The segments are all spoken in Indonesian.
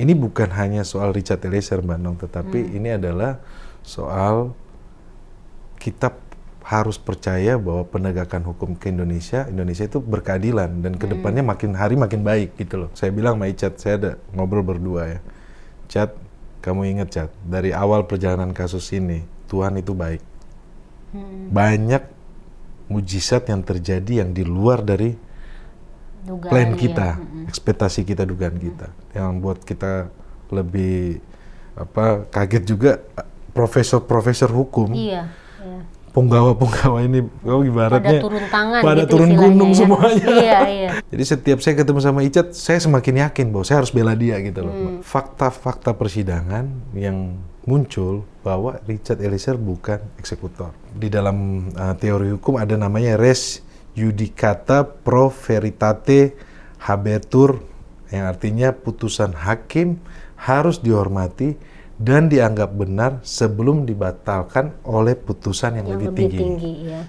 ini bukan hanya soal Richard Eliezer, Mbak Nong, tetapi ini adalah soal kita harus percaya bahwa penegakan hukum ke Indonesia itu berkeadilan dan kedepannya makin hari makin baik gitu loh. Saya bilang sama Icat, saya ada ngobrol berdua ya. Cat, kamu ingat Cat, dari awal perjalanan kasus ini Tuhan itu baik. Banyak mujizat yang terjadi yang di luar dari plan kita, ekspektasi kita, dugaan kita, yang buat kita lebih kaget juga. Profesor hukum, penggawa ini, ibaratnya pada turun tangan, pada gitu turun gunung ya. semuanya. Iya. Jadi setiap saya ketemu sama Icat, saya semakin yakin bahwa saya harus bela dia gitu loh. Fakta-fakta persidangan yang muncul bahwa Richard Eliezer bukan eksekutor. Di dalam teori hukum ada namanya res judicata pro veritate habetur, yang artinya putusan hakim harus dihormati dan dianggap benar sebelum dibatalkan oleh putusan yang lebih tinggi. Ya.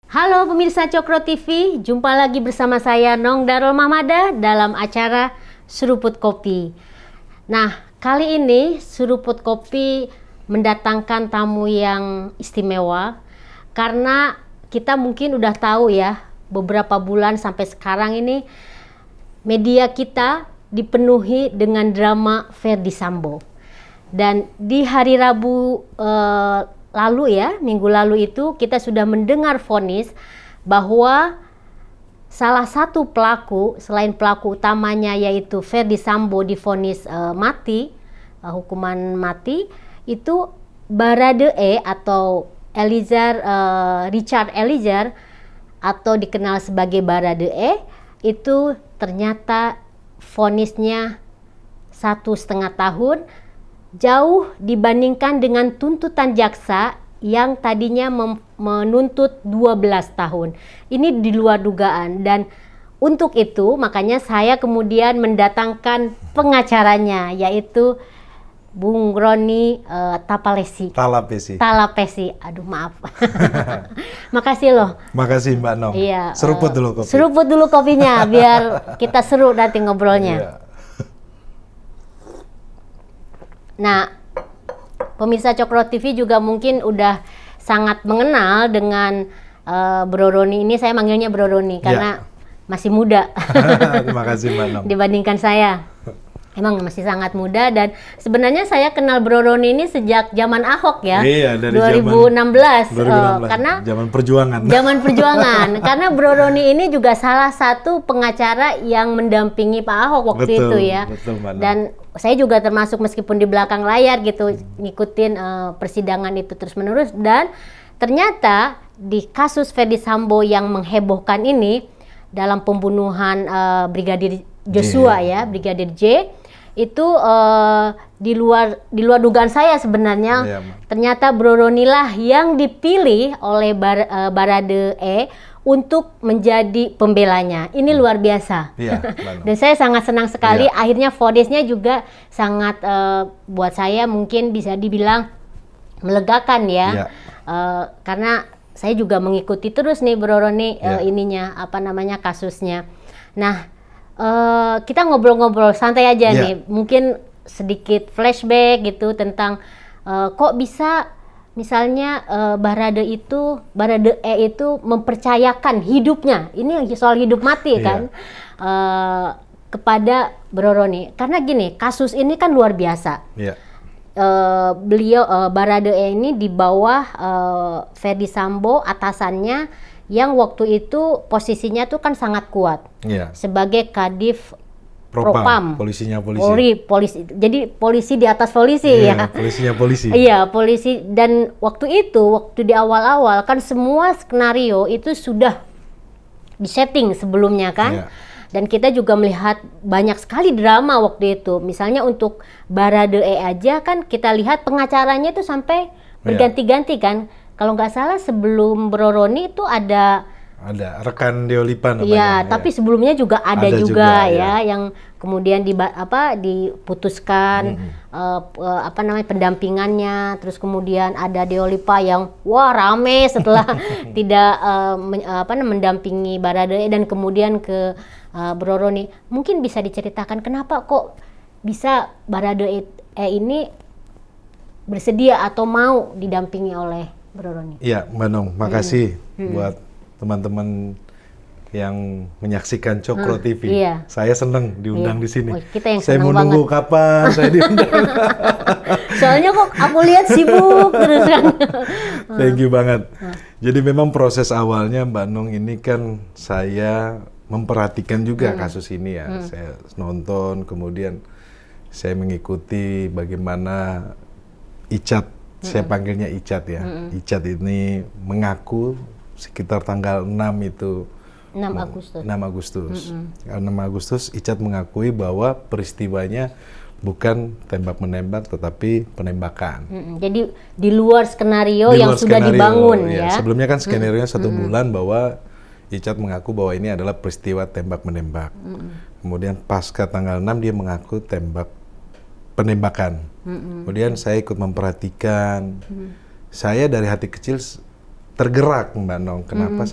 Halo pemirsa Cokro TV, jumpa lagi bersama saya Nong Darul Mahmada dalam acara Seruput Kopi. Nah, kali ini Seruput Kopi mendatangkan tamu yang istimewa karena kita mungkin udah tahu ya, beberapa bulan sampai sekarang ini media kita dipenuhi dengan drama Ferdy Sambo. Dan di hari Rabu lalu ya, minggu lalu itu kita sudah mendengar vonis bahwa salah satu pelaku selain pelaku utamanya yaitu Ferdy Sambo divonis mati, hukuman mati. Itu Baradae atau Richard Eliezer atau dikenal sebagai Baradae itu ternyata vonisnya 1,5 tahun, jauh dibandingkan dengan tuntutan jaksa yang tadinya menuntut 12 tahun. Ini di luar dugaan, dan untuk itu makanya saya kemudian mendatangkan pengacaranya, yaitu Bung Roni Talapesi. Aduh maaf. Makasih loh. Makasih Mbak Nong. Iya. Seruput dulu kopi. Seruput dulu kopinya biar kita seru nanti ngobrolnya. Iya. Nah, pemirsa Cokro TV juga mungkin udah sangat mengenal dengan Bro Roni ini. Saya manggilnya Bro Roni karena masih muda. Terima kasih Mbak Nong. Dibandingkan saya. Emang masih sangat muda, dan sebenarnya saya kenal Bro Roni ini sejak zaman Ahok ya. Iya, dari 2016. 2016. Karena zaman perjuangan. Zaman perjuangan. Karena Bro Roni ini juga salah satu pengacara yang mendampingi Pak Ahok waktu itu ya. Betul, Mbak Nong. Dan saya juga termasuk meskipun di belakang layar gitu ngikutin persidangan itu terus-menerus, dan ternyata di kasus Ferdy Sambo yang menghebohkan ini dalam pembunuhan Brigadir Joshua ya, Brigadir J, itu di luar dugaan saya sebenarnya. Ternyata Bro Roni lah yang dipilih oleh Baradae untuk menjadi pembelanya. Ini luar biasa. Dan saya sangat senang sekali. Akhirnya vonisnya juga sangat buat saya mungkin bisa dibilang melegakan ya. Karena saya juga mengikuti terus nih Bro Roni kasusnya. Nah, kita ngobrol-ngobrol santai aja nih, mungkin sedikit flashback gitu tentang kok bisa misalnya Baradae itu mempercayakan hidupnya, ini soal hidup mati kan, kepada Bro Roni. Karena gini, kasus ini kan luar biasa. Baradae ini di bawah Ferdy Sambo, atasannya yang waktu itu posisinya tuh kan sangat kuat sebagai Kadif Propam, polisinya polisi. Jadi polisi di atas polisi ya. Polisinya polisi. Iya, polisi. Dan waktu di awal-awal kan semua skenario itu sudah disetting sebelumnya kan. Dan kita juga melihat banyak sekali drama waktu itu. Misalnya untuk Baradae aja kan kita lihat pengacaranya itu sampai berganti-ganti kan. Kalau nggak salah sebelum Bro Roni itu ada ada rekan Deolipa namanya. Iya, tapi sebelumnya juga ada juga ya, ya. yang kemudian diputuskan pendampingannya, terus kemudian ada Deolipa yang wah rame setelah tidak mendampingi Baradae, dan kemudian ke Bro Roni. Mungkin bisa diceritakan kenapa kok bisa Baradae ini bersedia atau mau didampingi oleh Bro Roni? Iya, Mbak Nong, makasih buat teman-teman yang menyaksikan Cokro TV. Iya. Saya senang diundang di sini. Oh, kita yang saya senang mau nunggu banget. kapan saya diundang. Soalnya kok aku lihat sibuk terus kan. Thank you banget. Jadi memang proses awalnya Mbak Nong ini kan saya memperhatikan juga kasus ini ya. Saya nonton, kemudian saya mengikuti bagaimana Icat, saya panggilnya Icat ya. Icat ini mengaku sekitar tanggal 6 itu 6 Agustus. 6 Agustus. 6 Agustus Icat mengakui bahwa peristiwanya bukan tembak-menembak tetapi penembakan. Jadi di luar skenario Di yang luar sudah skenario, dibangun ya. Sebelumnya kan skenario 1 bulan bahwa Icat mengaku bahwa ini adalah peristiwa tembak-menembak. Kemudian pasca tanggal 6 dia mengaku penembakan. Kemudian saya ikut memperhatikan. Saya dari hati kecil tergerak Mbak Nong. Kenapa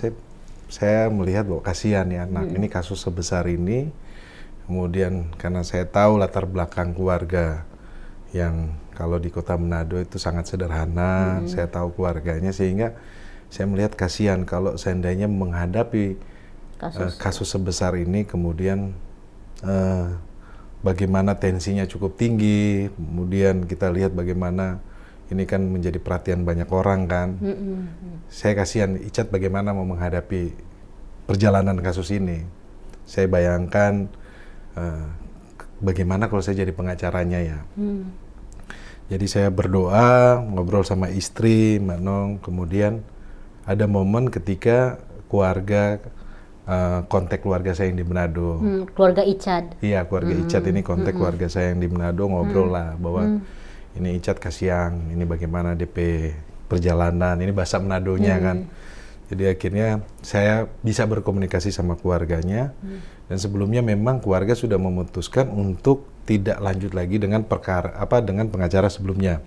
saya melihat bahwa kasihan ya anak ini kasus sebesar ini. Kemudian karena saya tahu latar belakang keluarga yang kalau di Kota Manado itu sangat sederhana, saya tahu keluarganya, sehingga saya melihat kasihan kalau seandainya menghadapi kasus sebesar ini, kemudian bagaimana tensinya cukup tinggi, kemudian kita lihat bagaimana ini kan menjadi perhatian banyak orang kan. Saya kasihan Icat bagaimana mau menghadapi perjalanan kasus ini. Saya bayangkan bagaimana kalau saya jadi pengacaranya ya. Jadi saya berdoa, ngobrol sama istri, Mbak Nong, kemudian ada momen ketika keluarga kontak keluarga saya yang di Manado. Keluarga Icat. Iya, keluarga Icat ini kontak keluarga saya yang di Manado, ngobrol lah bahwa ini Icat kasihan, ini bagaimana DP perjalanan, ini bahasa Manadonya kan. Jadi akhirnya saya bisa berkomunikasi sama keluarganya, dan sebelumnya memang keluarga sudah memutuskan untuk tidak lanjut lagi dengan dengan pengacara sebelumnya.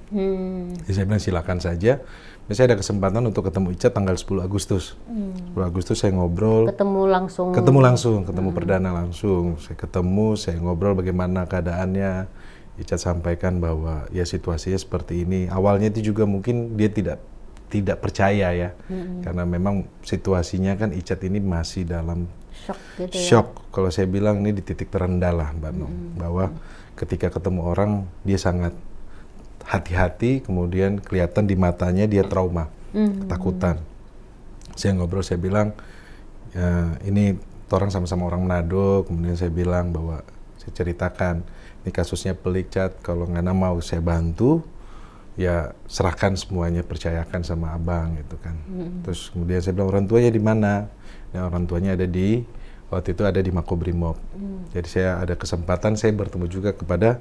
Jadi saya bilang silakan saja. Saya ada kesempatan untuk ketemu Icat tanggal 10 Agustus. 10 Agustus saya ngobrol. Ketemu langsung, ketemu perdana langsung. Saya ngobrol bagaimana keadaannya. Icat sampaikan bahwa ya situasinya seperti ini. Awalnya itu juga mungkin dia tidak percaya ya. Karena memang situasinya kan Icat ini masih dalam shock gitu ya. shock. Kalau saya bilang ini di titik terendah lah Mbak Nong. Bahwa ketika ketemu orang dia sangat hati-hati, kemudian kelihatan di matanya dia trauma, ketakutan. Saya ngobrol, saya bilang, ya, ini orang sama-sama orang Manado, kemudian saya bilang bahwa, saya ceritakan, ini kasusnya pelik Cat, kalau Ngana mau saya bantu, ya serahkan semuanya, percayakan sama abang gitu kan. Terus kemudian saya bilang, orang tuanya di mana? Nah, orang tuanya waktu itu ada di Makobrimob. Jadi saya ada kesempatan, saya bertemu juga kepada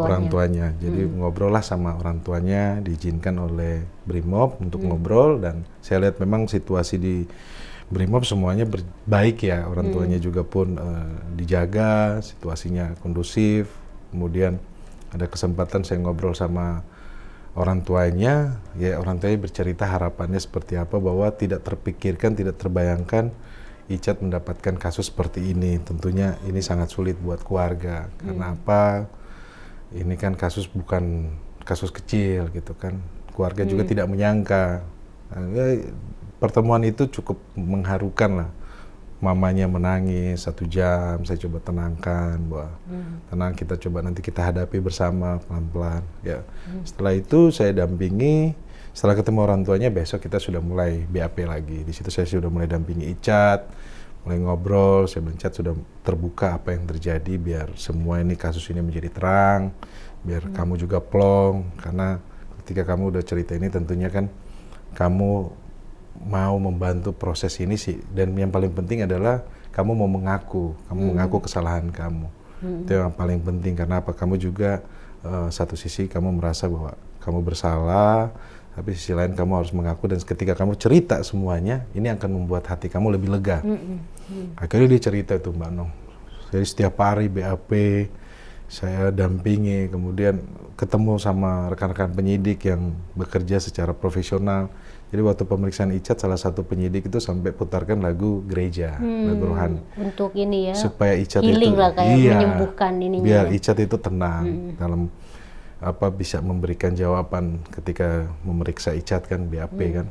orang tuanya. Jadi ngobrol lah sama orang tuanya, diizinkan oleh Brimob untuk ngobrol, dan saya lihat memang situasi di Brimob semuanya baik ya, orang tuanya juga pun dijaga, situasinya kondusif. Kemudian ada kesempatan saya ngobrol sama orang tuanya, ya orang tuanya bercerita harapannya seperti apa, bahwa tidak terpikirkan, tidak terbayangkan Icat mendapatkan kasus seperti ini. Tentunya ini sangat sulit buat keluarga. Karena apa? Ini kan kasus bukan kasus kecil gitu kan. Keluarga juga tidak menyangka. Pertemuan itu cukup mengharukan lah. Mamanya menangis 1 jam, saya coba tenangkan bahwa tenang, kita coba nanti kita hadapi bersama pelan-pelan. Ya. Setelah itu saya dampingi. Setelah ketemu orang tuanya, besok kita sudah mulai BAP lagi. Di situ saya sudah mulai dampingi Icat, mulai ngobrol. Saya bilang, Icat sudah terbuka apa yang terjadi, biar semua ini kasus ini menjadi terang, biar kamu juga plong. Karena ketika kamu udah cerita ini, tentunya kan kamu mau membantu proses ini sih. Dan yang paling penting adalah kamu mau mengaku kesalahan kamu. Itu yang paling penting. Karena apa? Kamu juga satu sisi kamu merasa bahwa kamu bersalah, Tapi sisi lain kamu harus mengaku, dan ketika kamu cerita semuanya, ini akan membuat hati kamu lebih lega. Akhirnya dia cerita tuh Mbak Nong. Jadi setiap hari BAP saya dampingi, kemudian ketemu sama rekan-rekan penyidik yang bekerja secara profesional. Jadi waktu pemeriksaan Icat, salah satu penyidik itu sampai putarkan lagu gereja, lagu rohani. Untuk ini ya, supaya Icat healing itu, lah, kayak menyembuhkan ininya. biar Icat itu tenang dalam bisa memberikan jawaban ketika memeriksa Icat kan, BAP kan.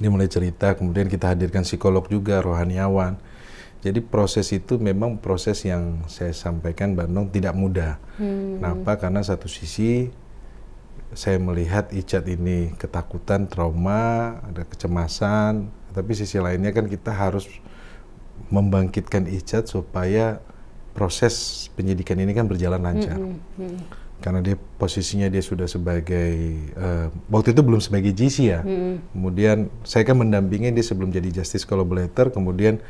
Dia mulai cerita, kemudian kita hadirkan psikolog juga, rohaniawan. Jadi proses itu memang proses yang saya sampaikan Mbak Nong tidak mudah. Kenapa? Karena satu sisi saya melihat Icat ini ketakutan, trauma, ada kecemasan, tapi sisi lainnya kan kita harus membangkitkan Icat supaya proses penyidikan ini kan berjalan lancar. Karena dia posisinya dia sudah sebagai waktu itu belum sebagai GC ya. Kemudian saya kan mendampingi dia sebelum jadi Justice Collaborator. Kemudian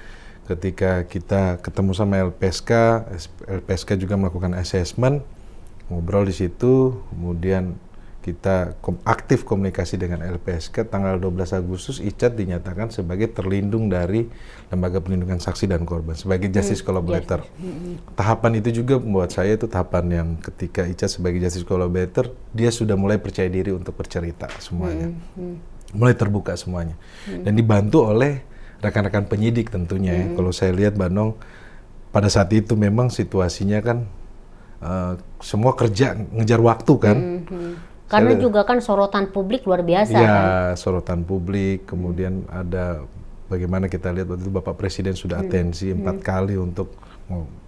ketika kita ketemu sama LPSK juga melakukan assessment, ngobrol di situ. Kemudian kita aktif komunikasi dengan LPSK. Tanggal 12 Agustus Icat dinyatakan sebagai terlindung dari Lembaga Perlindungan Saksi dan Korban sebagai Justice Collaborator. Tahapan itu juga membuat saya itu tahapan yang ketika Icat sebagai Justice Collaborator, dia sudah mulai percaya diri untuk bercerita semuanya. Mulai terbuka semuanya. Dan dibantu oleh rekan-rekan penyidik tentunya ya. Kalau saya lihat Mbak Nong, pada saat itu memang situasinya kan semua kerja ngejar waktu kan. Karena juga kan sorotan publik luar biasa ya, kan. Sorotan publik, kemudian ada bagaimana kita lihat waktu itu Bapak Presiden sudah atensi 4 kali untuk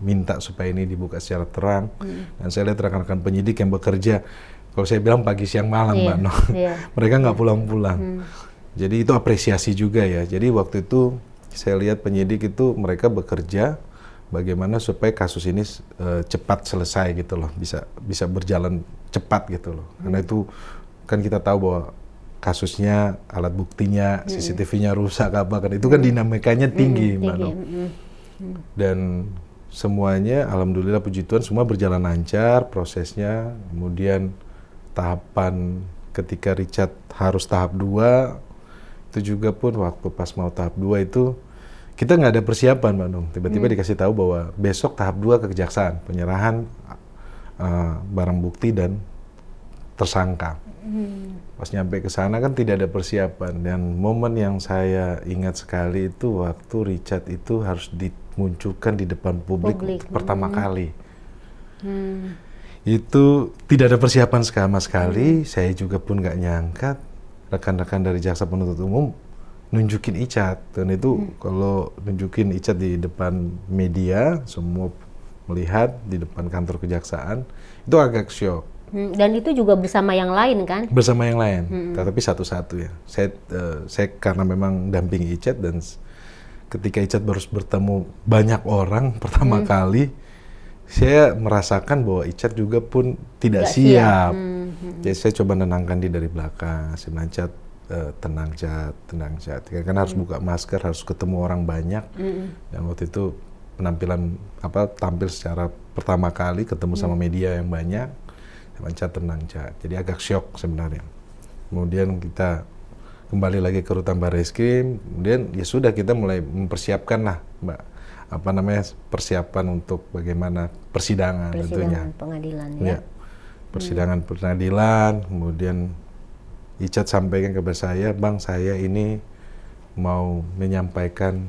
minta supaya ini dibuka secara terang. Dan saya lihat rekan-rekan penyidik yang bekerja, kalau saya bilang pagi siang malam Mbak Nong, mereka nggak pulang-pulang. Jadi itu apresiasi juga ya. Jadi waktu itu saya lihat penyidik itu mereka bekerja bagaimana supaya kasus ini cepat selesai gitu loh, bisa berjalan cepat gitu loh. Karena itu kan kita tahu bahwa kasusnya, alat buktinya, CCTV-nya rusak apa kan, itu kan dinamikanya tinggi Mbak Nong. Dan semuanya alhamdulillah puji Tuhan semua berjalan lancar prosesnya. Kemudian tahapan ketika Richard harus tahap 2 itu juga pun waktu pas mau tahap 2 itu kita nggak ada persiapan Mbak Nong. Tiba-tiba dikasih tahu bahwa besok tahap 2 ke kejaksaan, penyerahan barang bukti dan tersangka. Pas nyampe ke sana kan tidak ada persiapan, dan momen yang saya ingat sekali itu waktu Richard itu harus dimunculkan di depan publik. Pertama kali. Itu tidak ada persiapan sama sekali. Saya juga pun nggak nyangka rekan-rekan dari jaksa penuntut umum nunjukin Icat, dan itu kalau nunjukin Icat di depan media, semua melihat di depan kantor kejaksaan, itu agak syok. Dan itu juga bersama yang lain kan? Bersama yang lain, tetapi satu-satu ya. Saya karena memang dampingi Icat, dan ketika Icat baru bertemu banyak orang pertama kali, saya merasakan bahwa Icat juga pun tidak siap. Jadi saya coba nenangkan dia dari belakang, saya bilang, Cat, tenang Cat. Kan harus buka masker, harus ketemu orang banyak. Dan waktu itu penampilan tampil secara pertama kali ketemu sama media yang banyak. Cat, tenang Cat. Jadi agak syok sebenarnya. Kemudian kita kembali lagi ke rutan Barreskrim. Kemudian ya sudah, kita mulai mempersiapkan lah Mbak, persiapan untuk bagaimana persidangan tentunya. Pengadilan ya. Persidangan pengadilan. Kemudian Icat sampaikan kepada saya, Bang, saya ini mau menyampaikan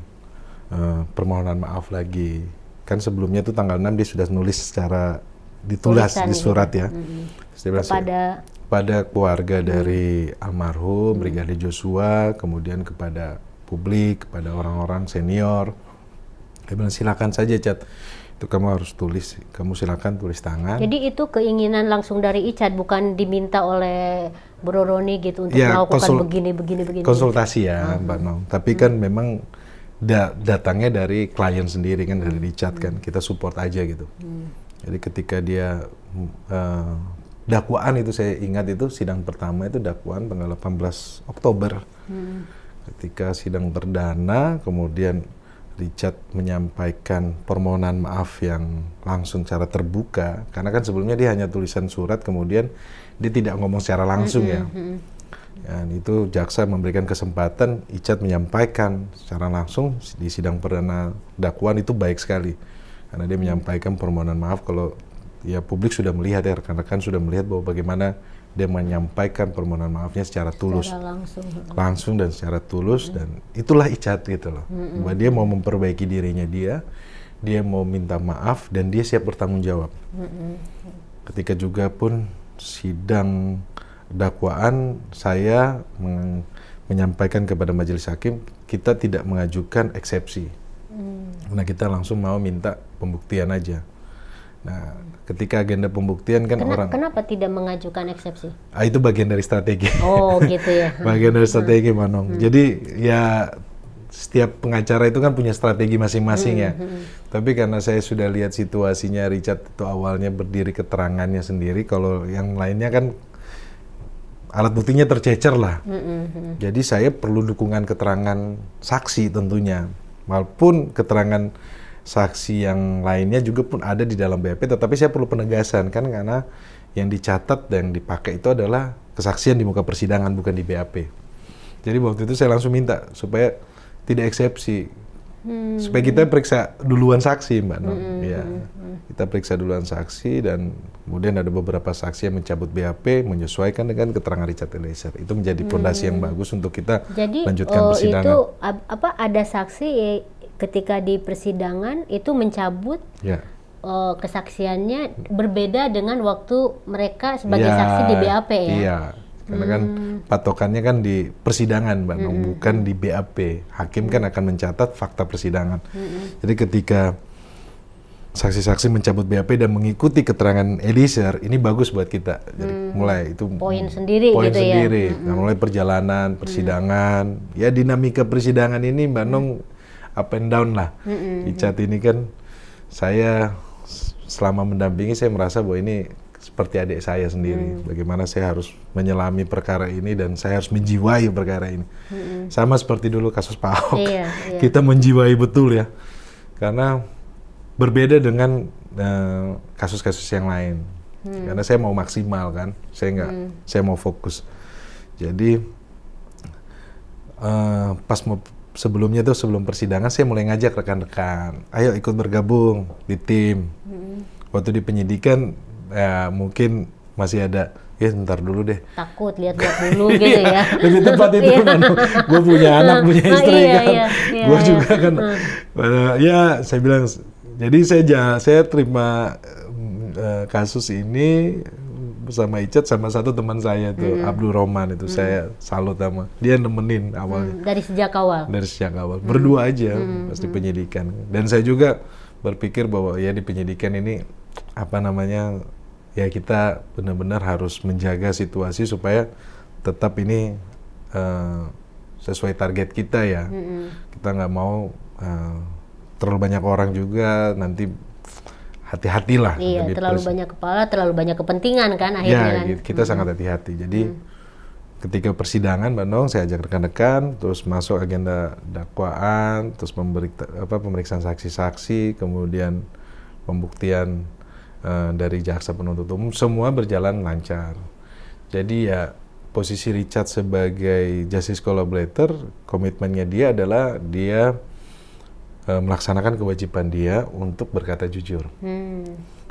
permohonan maaf lagi. Kan sebelumnya itu tanggal 6 dia sudah nulis secara ditulis di surat ya. Kepada keluarga dari almarhum Brigadir Joshua, kemudian kepada publik, kepada orang-orang senior. Dia bilang, silakan saja Cat, itu kamu harus tulis, kamu silakan tulis tangan. Jadi itu keinginan langsung dari Icat, bukan diminta oleh Bro Roni gitu untuk melakukan begini. Konsultasi ya Mbak Nong. Tapi kan memang datangnya dari klien sendiri kan, dari Icat kan, kita support aja gitu. Jadi ketika dia dakwaan itu, saya ingat itu sidang pertama itu dakwaan tanggal 18 Oktober. Ketika sidang perdana, kemudian Richard menyampaikan permohonan maaf yang langsung secara terbuka, karena kan sebelumnya dia hanya tulisan surat, kemudian dia tidak ngomong secara langsung ya. Dan itu jaksa memberikan kesempatan Icat menyampaikan secara langsung di sidang perdana dakwaan, itu baik sekali. Karena dia menyampaikan permohonan maaf kalau ya publik sudah melihat ya, rekan-rekan sudah melihat bahwa bagaimana dia menyampaikan permohonan maafnya secara tulus. Secara Langsung dan secara tulus, dan itulah Icat gitu loh. Bahwa dia mau memperbaiki dirinya dia mau minta maaf dan dia siap bertanggung jawab. Ketika juga pun sidang dakwaan, saya menyampaikan kepada majelis hakim kita tidak mengajukan eksepsi. Nah, kita langsung mau minta pembuktian aja. Nah, ketika agenda pembuktian kan Kenapa tidak mengajukan eksepsi? Itu bagian dari strategi. Oh, gitu ya. Bagian dari strategi, Manong. Jadi ya setiap pengacara itu kan punya strategi masing-masing ya. Tapi karena saya sudah lihat situasinya Richard itu awalnya berdiri keterangannya sendiri, kalau yang lainnya kan alat buktinya tercecer lah. Jadi saya perlu dukungan keterangan saksi tentunya. Walaupun keterangan saksi yang lainnya juga pun ada di dalam BAP, tetapi saya perlu penegasan kan, karena yang dicatat dan dipakai itu adalah kesaksian di muka persidangan, bukan di BAP. Jadi waktu itu saya langsung minta supaya tidak eksepsi, supaya kita periksa duluan saksi, Mbak Nom. Ya, kita periksa duluan saksi, dan kemudian ada beberapa saksi yang mencabut BAP menyesuaikan dengan keterangan Richard Eliezer. Itu menjadi fondasi yang bagus untuk kita lanjutkan persidangan. Itu ada saksi ketika di persidangan itu mencabut kesaksiannya berbeda dengan waktu mereka sebagai saksi di BAP ya? Iya, karena kan patokannya kan di persidangan, Mbak Nong, bukan di BAP. Hakim kan akan mencatat fakta persidangan. Jadi ketika saksi-saksi mencabut BAP dan mengikuti keterangan Eliezer, ini bagus buat kita. Jadi mulai itu poin sendiri poin gitu sendiri. ya. Nah, mulai perjalanan, persidangan, ya dinamika persidangan ini, Mbak Nong, up and down lah. Icat ini kan saya selama mendampingi, saya merasa bahwa ini seperti adik saya sendiri. Bagaimana saya harus menyelami perkara ini dan saya harus menjiwai perkara ini. Sama seperti dulu kasus Pak Ahok. Iya. Kita menjiwai betul ya. Karena berbeda dengan kasus-kasus yang lain. Karena saya mau maksimal kan. Saya mau fokus. Jadi sebelumnya tuh, sebelum persidangan saya mulai ngajak rekan-rekan, ayo ikut bergabung di tim. Waktu di penyidikan mungkin masih ada, ya ntar dulu deh. Takut lihat-lihat dulu gitu ya. Lebih tepat itu, gue punya anak, punya istri kan. Gue juga kan, ya saya bilang, jadi saya terima kasus ini bersama Icat sama satu teman saya tuh, Abdul Roman itu. Saya salut sama dia, nemenin awalnya. Dari sejak awal? Dari sejak awal, berdua aja pas di penyidikan. Dan saya juga berpikir bahwa ya di penyidikan ini ya kita benar-benar harus menjaga situasi supaya tetap ini sesuai target kita ya. Kita nggak mau terlalu banyak orang juga, nanti hati-hatilah. Iya, terlalu banyak kepala, terlalu banyak kepentingan kan akhirnya. Ya, kita sangat hati-hati. Jadi ketika persidangan, Mbak Nong, saya ajak rekan-rekan, terus masuk agenda dakwaan, terus pemeriksaan saksi-saksi, kemudian pembuktian dari jaksa penuntut umum, semua berjalan lancar. Jadi ya posisi Richard sebagai justice collaborator, komitmennya dia adalah dia melaksanakan kewajiban dia untuk berkata jujur,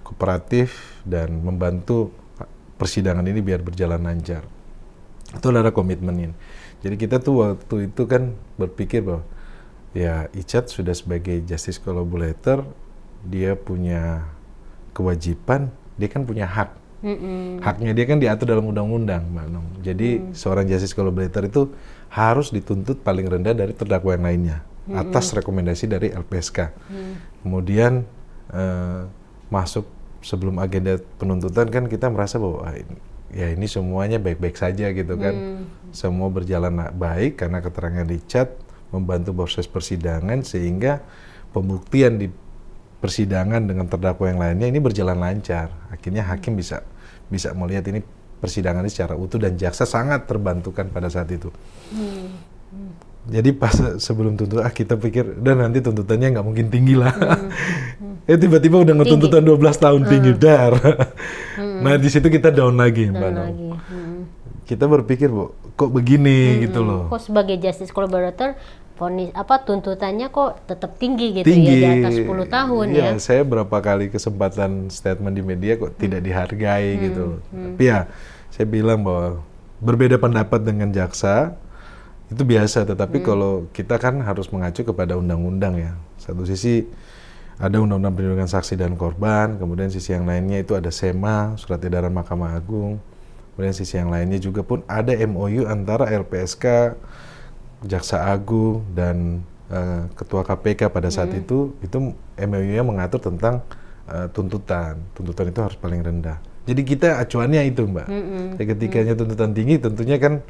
kooperatif, dan membantu persidangan ini biar berjalan lancar. Itu adalah komitmennya. Jadi kita tuh waktu itu kan berpikir bahwa ya Icat sudah sebagai justice collaborator, dia punya kewajiban, dia kan punya hak. Haknya dia kan diatur dalam undang-undang, Mbak Nong. Jadi seorang justice collaborator itu harus dituntut paling rendah dari terdakwa yang lainnya, atas rekomendasi dari LPSK. Kemudian masuk sebelum agenda penuntutan kan kita merasa bahwa ya ini semuanya baik-baik saja gitu kan. Semua berjalan baik karena keterangan Richard membantu proses persidangan, sehingga pembuktian di persidangan dengan terdakwa yang lainnya ini berjalan lancar. Akhirnya hakim bisa melihat ini persidangan ini secara utuh, dan jaksa sangat terbantukan pada saat itu. Jadi pas sebelum tuntutan kita pikir, dan nanti tuntutannya nggak mungkin tinggi lah. Tiba-tiba udah ngetuntutan 12 tahun tinggi, dar. Nah di situ kita down lagi, Mbak Nong. Kita berpikir, Bu, kok begini gitu loh. Kok sebagai justice collaborator vonis tuntutannya kok tetap tinggi gitu Tinggi. ya, di atas 10 tahun ya. Saya berapa kali kesempatan statement di media kok tidak dihargai gitu loh. Tapi ya saya bilang bahwa berbeda pendapat dengan jaksa itu biasa, tetapi kalau kita kan harus mengacu kepada undang-undang ya. Satu sisi ada Undang-Undang Perlindungan Saksi dan Korban, kemudian sisi yang lainnya itu ada SEMA, Surat Edaran Mahkamah Agung, kemudian sisi yang lainnya juga pun ada MOU antara LPSK, Jaksa Agung, dan Ketua KPK pada saat itu MOU-nya mengatur tentang tuntutan. Tuntutan itu harus paling rendah. Jadi kita acuannya itu, Mbak. Ketikanya tuntutan tinggi tentunya kan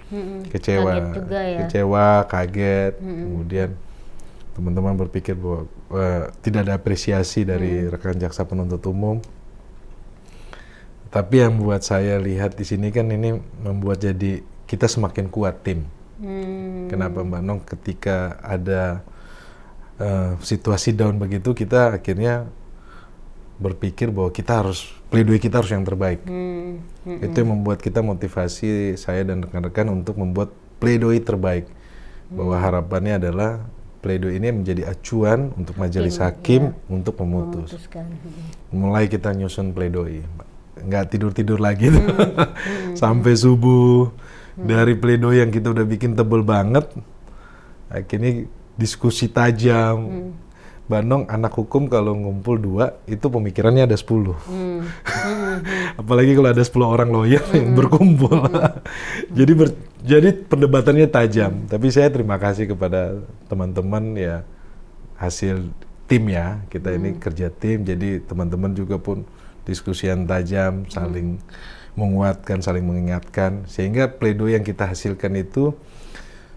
kecewa, Kaget juga ya. kecewa, kaget, kemudian teman-teman berpikir bahwa tidak ada apresiasi dari rekan jaksa penuntut umum. Tapi yang membuat saya lihat di sini kan ini membuat jadi kita semakin kuat tim. Kenapa Mbak Nong? Ketika ada situasi down begitu, kita akhirnya berpikir bahwa pledoi kita harus yang terbaik. Itu yang membuat kita motivasi saya dan rekan-rekan untuk membuat pledoi terbaik. Bahwa harapannya adalah pledoi ini menjadi acuan untuk majelis hakim untuk memutuskan. Mulai kita nyusun pledoi, nggak tidur-tidur lagi sampai subuh. Dari pledoi yang kita udah bikin tebel banget, akhirnya diskusi tajam. Banong anak hukum kalau ngumpul 2 itu pemikirannya ada 10. Apalagi kalau ada 10 orang lawyer yang berkumpul. Jadi perdebatannya tajam. Tapi saya terima kasih kepada teman-teman ya, hasil tim ya. Kita ini kerja tim, jadi teman-teman juga pun diskusian tajam, saling menguatkan, saling mengingatkan, sehingga pledoi yang kita hasilkan itu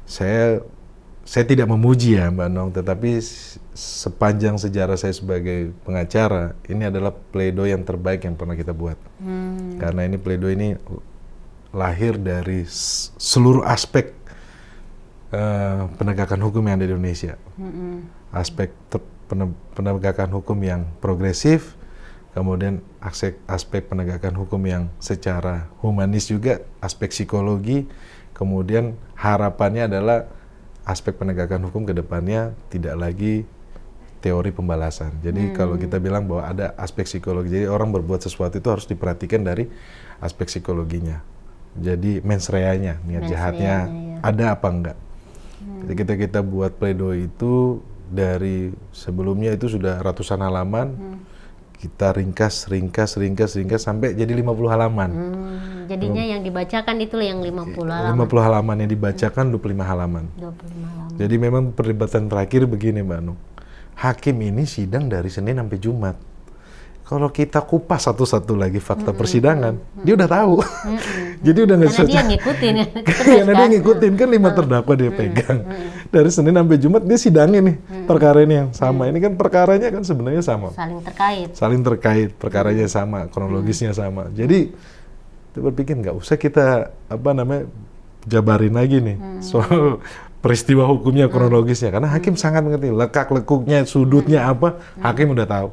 saya tidak memuji ya Mbak Nong, tetapi sepanjang sejarah saya sebagai pengacara, ini adalah pledoi yang terbaik yang pernah kita buat. Karena ini pledoi ini lahir dari seluruh aspek penegakan hukum yang ada di Indonesia. Aspek penegakan hukum yang progresif, kemudian aspek penegakan hukum yang secara humanis juga, aspek psikologi, kemudian harapannya adalah aspek penegakan hukum ke depannya tidak lagi teori pembalasan. Jadi kalau kita bilang bahwa ada aspek psikologi, jadi orang berbuat sesuatu itu harus diperhatikan dari aspek psikologinya. Jadi mens rea-nya, niat jahatnya ada apa enggak. Jadi kita buat pledoi itu dari sebelumnya itu sudah ratusan halaman, kita ringkas sampai jadi 50 halaman. Jadinya yang dibacakan itu yang 50 halaman. 50 halaman yang dibacakan 25 halaman. 25 halaman. Jadi memang perdebatan terakhir begini Mbak Nung. Hakim ini sidang dari Senin sampai Jumat. Kalau kita kupas satu-satu lagi fakta persidangan, dia udah tahu. Jadi udah nggak Karena dia ngikutin. Karena dia ngikutin kan 5 terdakwa dia pegang. Dari Senin sampai Jumat dia sidangnya nih perkara ini yang sama. Ini kan perkaranya kan sebenarnya sama. Saling terkait, perkaranya sama, kronologisnya sama. Jadi kita berpikir nggak usah kita jabarin lagi nih soal peristiwa hukumnya, kronologisnya. Karena hakim sangat mengerti lekak-lekuknya, sudutnya apa, hakim udah tahu.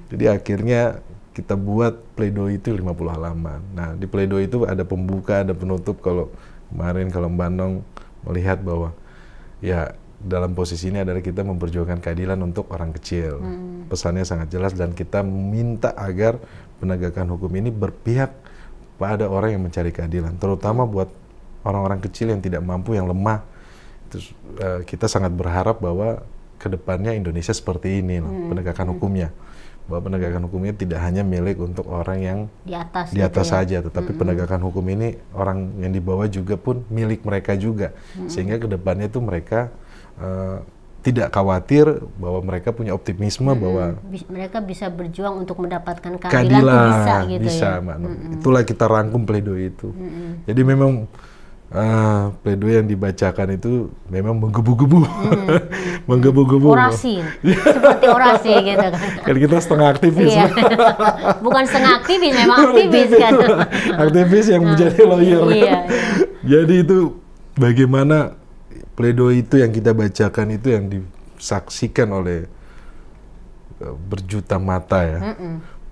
Jadi akhirnya kita buat pledoi itu 50 halaman. Nah, di pledoi itu ada pembuka, ada penutup. Kalau kemarin kalau Mbak Nong melihat bahwa ya dalam posisi ini adalah kita memperjuangkan keadilan untuk orang kecil. Pesannya sangat jelas dan kita minta agar penegakan hukum ini berpihak pada orang yang mencari keadilan, terutama buat orang-orang kecil yang tidak mampu, yang lemah. Itu, kita sangat berharap bahwa kedepannya Indonesia seperti ini loh, penegakan hukumnya. Bahwa penegakan hukumnya tidak hanya milik untuk orang yang di atas saja, tetapi penegakan hukum ini orang yang di bawah juga pun milik mereka juga, sehingga kedepannya itu mereka tidak khawatir, bahwa mereka punya optimisme bahwa mereka bisa berjuang untuk mendapatkan keadilan itu bisa Mbak Nung. Itulah kita rangkum pledoi itu. Jadi memang pledoi yang dibacakan itu memang menggebu-gebu. Menggebu-gebu. Orasi. Seperti orasi gitu kan. Kan kita setengah aktivis. Iya. Bukan setengah aktivis, memang aktivis kan. Aktivis yang menjadi lawyer. Iya. Jadi itu bagaimana pledoi itu yang kita bacakan itu yang disaksikan oleh berjuta mata ya.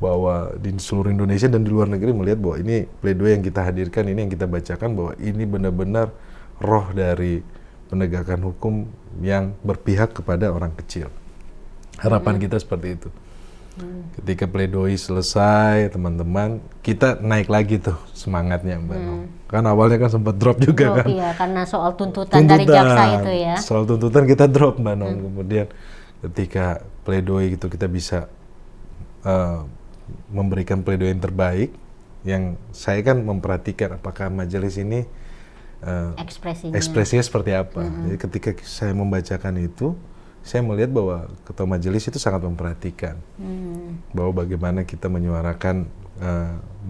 bahwa di seluruh Indonesia dan di luar negeri melihat bahwa ini pledoi yang kita hadirkan, ini yang kita bacakan, bahwa ini benar-benar roh dari penegakan hukum yang berpihak kepada orang kecil. Harapan kita seperti itu. Ketika pledoi selesai, teman-teman, kita naik lagi tuh semangatnya, Mbak Nong. Kan awalnya kan sempat drop juga kan. Iya, karena soal tuntutan dari jaksa itu ya. Soal tuntutan kita drop, Mbak Nong. Kemudian ketika pledoi itu kita bisa memberikan pledoi yang terbaik, yang saya kan memperhatikan apakah majelis ini ekspresinya seperti apa. Jadi ketika saya membacakan itu, saya melihat bahwa ketua majelis itu sangat memperhatikan bahwa bagaimana kita menyuarakan,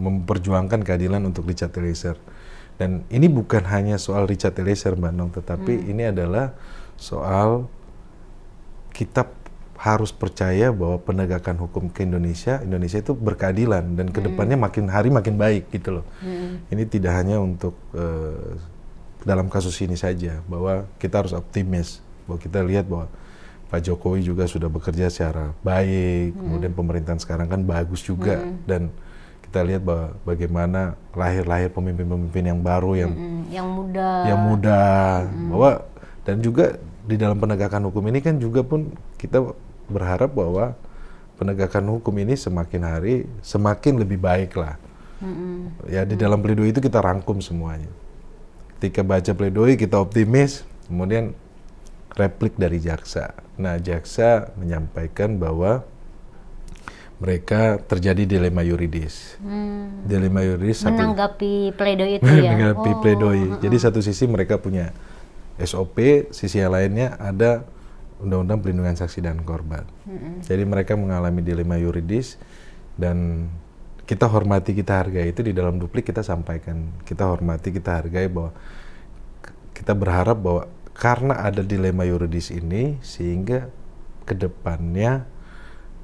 memperjuangkan keadilan untuk Richard Eliezer. Dan ini bukan hanya soal Richard Eliezer, Mbak Nong, tetapi ini adalah soal kita harus percaya bahwa penegakan hukum ke Indonesia itu berkeadilan dan kedepannya makin hari makin baik gitu loh. Ini tidak hanya untuk dalam kasus ini saja, bahwa kita harus optimis, bahwa kita lihat bahwa Pak Jokowi juga sudah bekerja secara baik, kemudian pemerintahan sekarang kan bagus juga, dan kita lihat bahwa bagaimana lahir pemimpin-pemimpin yang baru yang muda, bahwa dan juga di dalam penegakan hukum ini kan juga pun kita berharap bahwa penegakan hukum ini semakin hari semakin lebih baik lah. Ya di dalam pledoi itu kita rangkum semuanya. Ketika baca pledoi kita optimis, kemudian replik dari jaksa. Nah, jaksa menyampaikan bahwa mereka terjadi dilema yuridis. Dilema yuridis menanggapi pledoi itu ya. Menanggapi pledoi. Jadi satu sisi mereka punya SOP, sisi yang lainnya ada Undang-Undang Perlindungan Saksi dan Korban. Jadi mereka mengalami dilema yuridis dan kita hormati, kita hargai itu. Di dalam duplik kita sampaikan, kita hormati, kita hargai bahwa kita berharap bahwa karena ada dilema yuridis ini sehingga kedepannya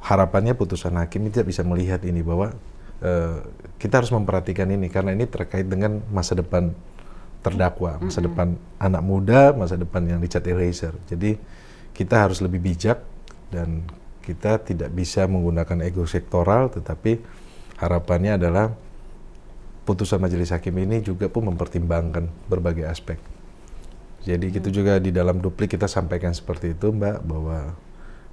harapannya putusan hakim tidak bisa melihat ini, bahwa kita harus memperhatikan ini karena ini terkait dengan masa depan terdakwa, masa depan anak muda, masa depan yang Richard Eliezer. Jadi kita harus lebih bijak dan kita tidak bisa menggunakan ego sektoral, tetapi harapannya adalah putusan majelis hakim ini juga pun mempertimbangkan berbagai aspek. Jadi gitu juga di dalam duplik kita sampaikan seperti itu, Mbak, bahwa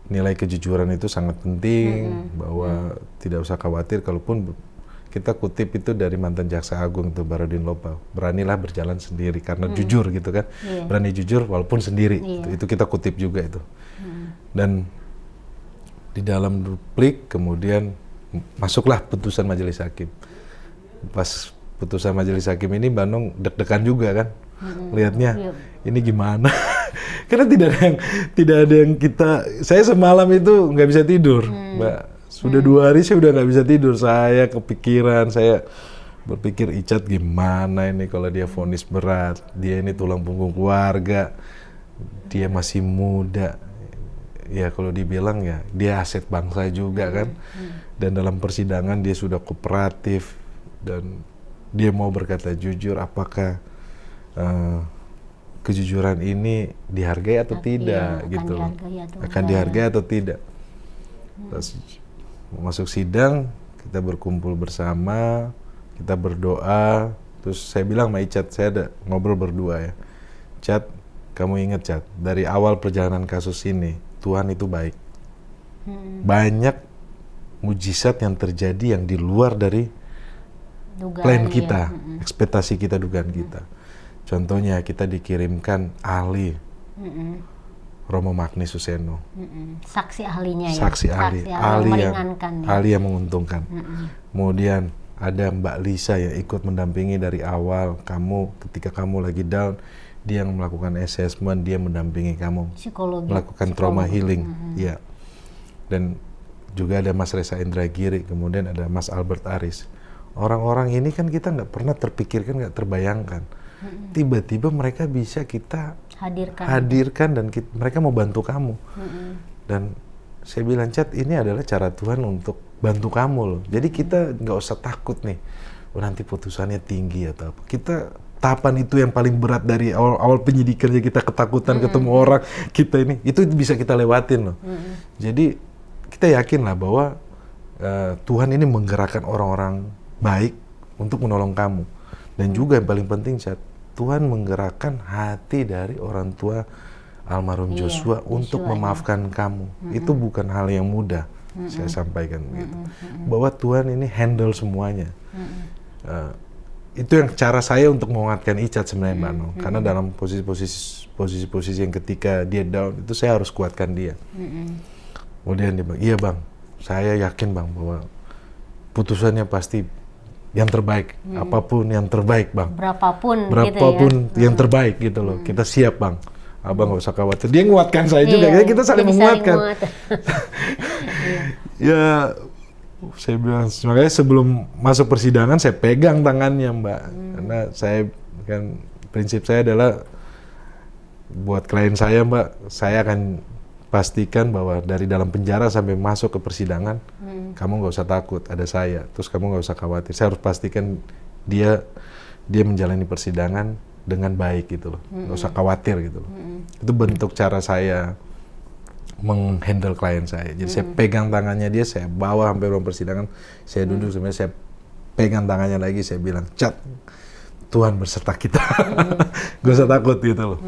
nilai kejujuran itu sangat penting, bahwa tidak usah khawatir, kalaupun kita kutip itu dari mantan Jaksa Agung itu Barodin Lopa, beranilah berjalan sendiri karena jujur gitu kan, berani jujur walaupun sendiri, itu kita kutip juga itu. Dan di dalam duplik kemudian masuklah putusan majelis hakim. Pas putusan majelis hakim ini Bandung deg-degan juga kan, lihatnya ini gimana? Karena tidak ada yang saya semalam itu nggak bisa tidur, Mbak. Sudah 2 hari saya udah nggak bisa tidur. Saya kepikiran, saya berpikir Icat gimana ini kalau dia vonis berat, dia ini tulang punggung keluarga, dia masih muda. Ya kalau dibilang ya dia aset bangsa juga kan. Dan dalam persidangan dia sudah kooperatif dan dia mau berkata jujur. Apakah kejujuran ini dihargai atau tidak gitu? Akan dihargai atau tidak? Masuk sidang, kita berkumpul bersama, kita berdoa, terus saya bilang sama Icat, saya ada ngobrol berdua ya, Cat, kamu ingat Cat, dari awal perjalanan kasus ini, Tuhan itu baik. Banyak mujizat yang terjadi yang di luar dari plan kita, ekspektasi kita, dugaan kita. Contohnya kita dikirimkan ahli, Romo Magni Suseno, saksi ahlinya ya, saksi ahli yang menguntungkan. Kemudian ada Mbak Lisa yang ikut mendampingi dari awal kamu, ketika kamu lagi down, dia yang melakukan assessment, dia mendampingi kamu, melakukan trauma healing, ya. Dan juga ada Mas Reza Indragiri, kemudian ada Mas Albert Aris. Orang-orang ini kan kita nggak pernah terpikirkan, nggak terbayangkan. Tiba-tiba mereka bisa kita hadirkan dan mereka mau bantu kamu. Dan saya bilang, Cat, ini adalah cara Tuhan untuk bantu kamu loh. Jadi kita nggak usah takut nih, nanti putusannya tinggi atau apa. Kita tahapan itu yang paling berat dari awal penyidikannya, kita ketakutan ketemu orang, kita ini itu bisa kita lewatin loh. Jadi kita yakin lah bahwa Tuhan ini menggerakkan orang-orang baik untuk menolong kamu. Dan juga yang paling penting, Chat, Tuhan menggerakkan hati dari orang tua almarhum Joshua untuk memaafkan kamu. Itu bukan hal yang mudah, saya sampaikan begitu. Bahwa Tuhan ini handle semuanya. Itu yang cara saya untuk menguatkan Icat sebenarnya, Mbak Nong. Karena dalam posisi-posisi yang ketika dia down, itu saya harus kuatkan dia. Kemudian dia bilang, iya Bang, saya yakin Bang bahwa putusannya pasti yang terbaik, apapun yang terbaik Bang. Berapapun gitu ya. Yang terbaik gitu loh. Kita siap Bang. Abang nggak usah khawatir. Dia nguatkan saya juga. Kita saling menguatkan. Ya, saya bilang, makanya sebelum masuk persidangan saya pegang tangannya Mbak. Karena saya kan prinsip saya adalah buat klien saya Mbak, saya akan pastikan bahwa dari dalam penjara sampai masuk ke persidangan, kamu nggak usah takut, ada saya. Terus kamu nggak usah khawatir. Saya harus pastikan dia menjalani persidangan dengan baik gitu loh, nggak usah khawatir gitu loh. Itu bentuk cara saya menghandle klien saya. Jadi saya pegang tangannya dia, saya bawa sampai ruang persidangan, saya duduk sebenarnya, saya pegang tangannya lagi, saya bilang, Cat, Tuhan berserta kita, gak usah takut gitu loh.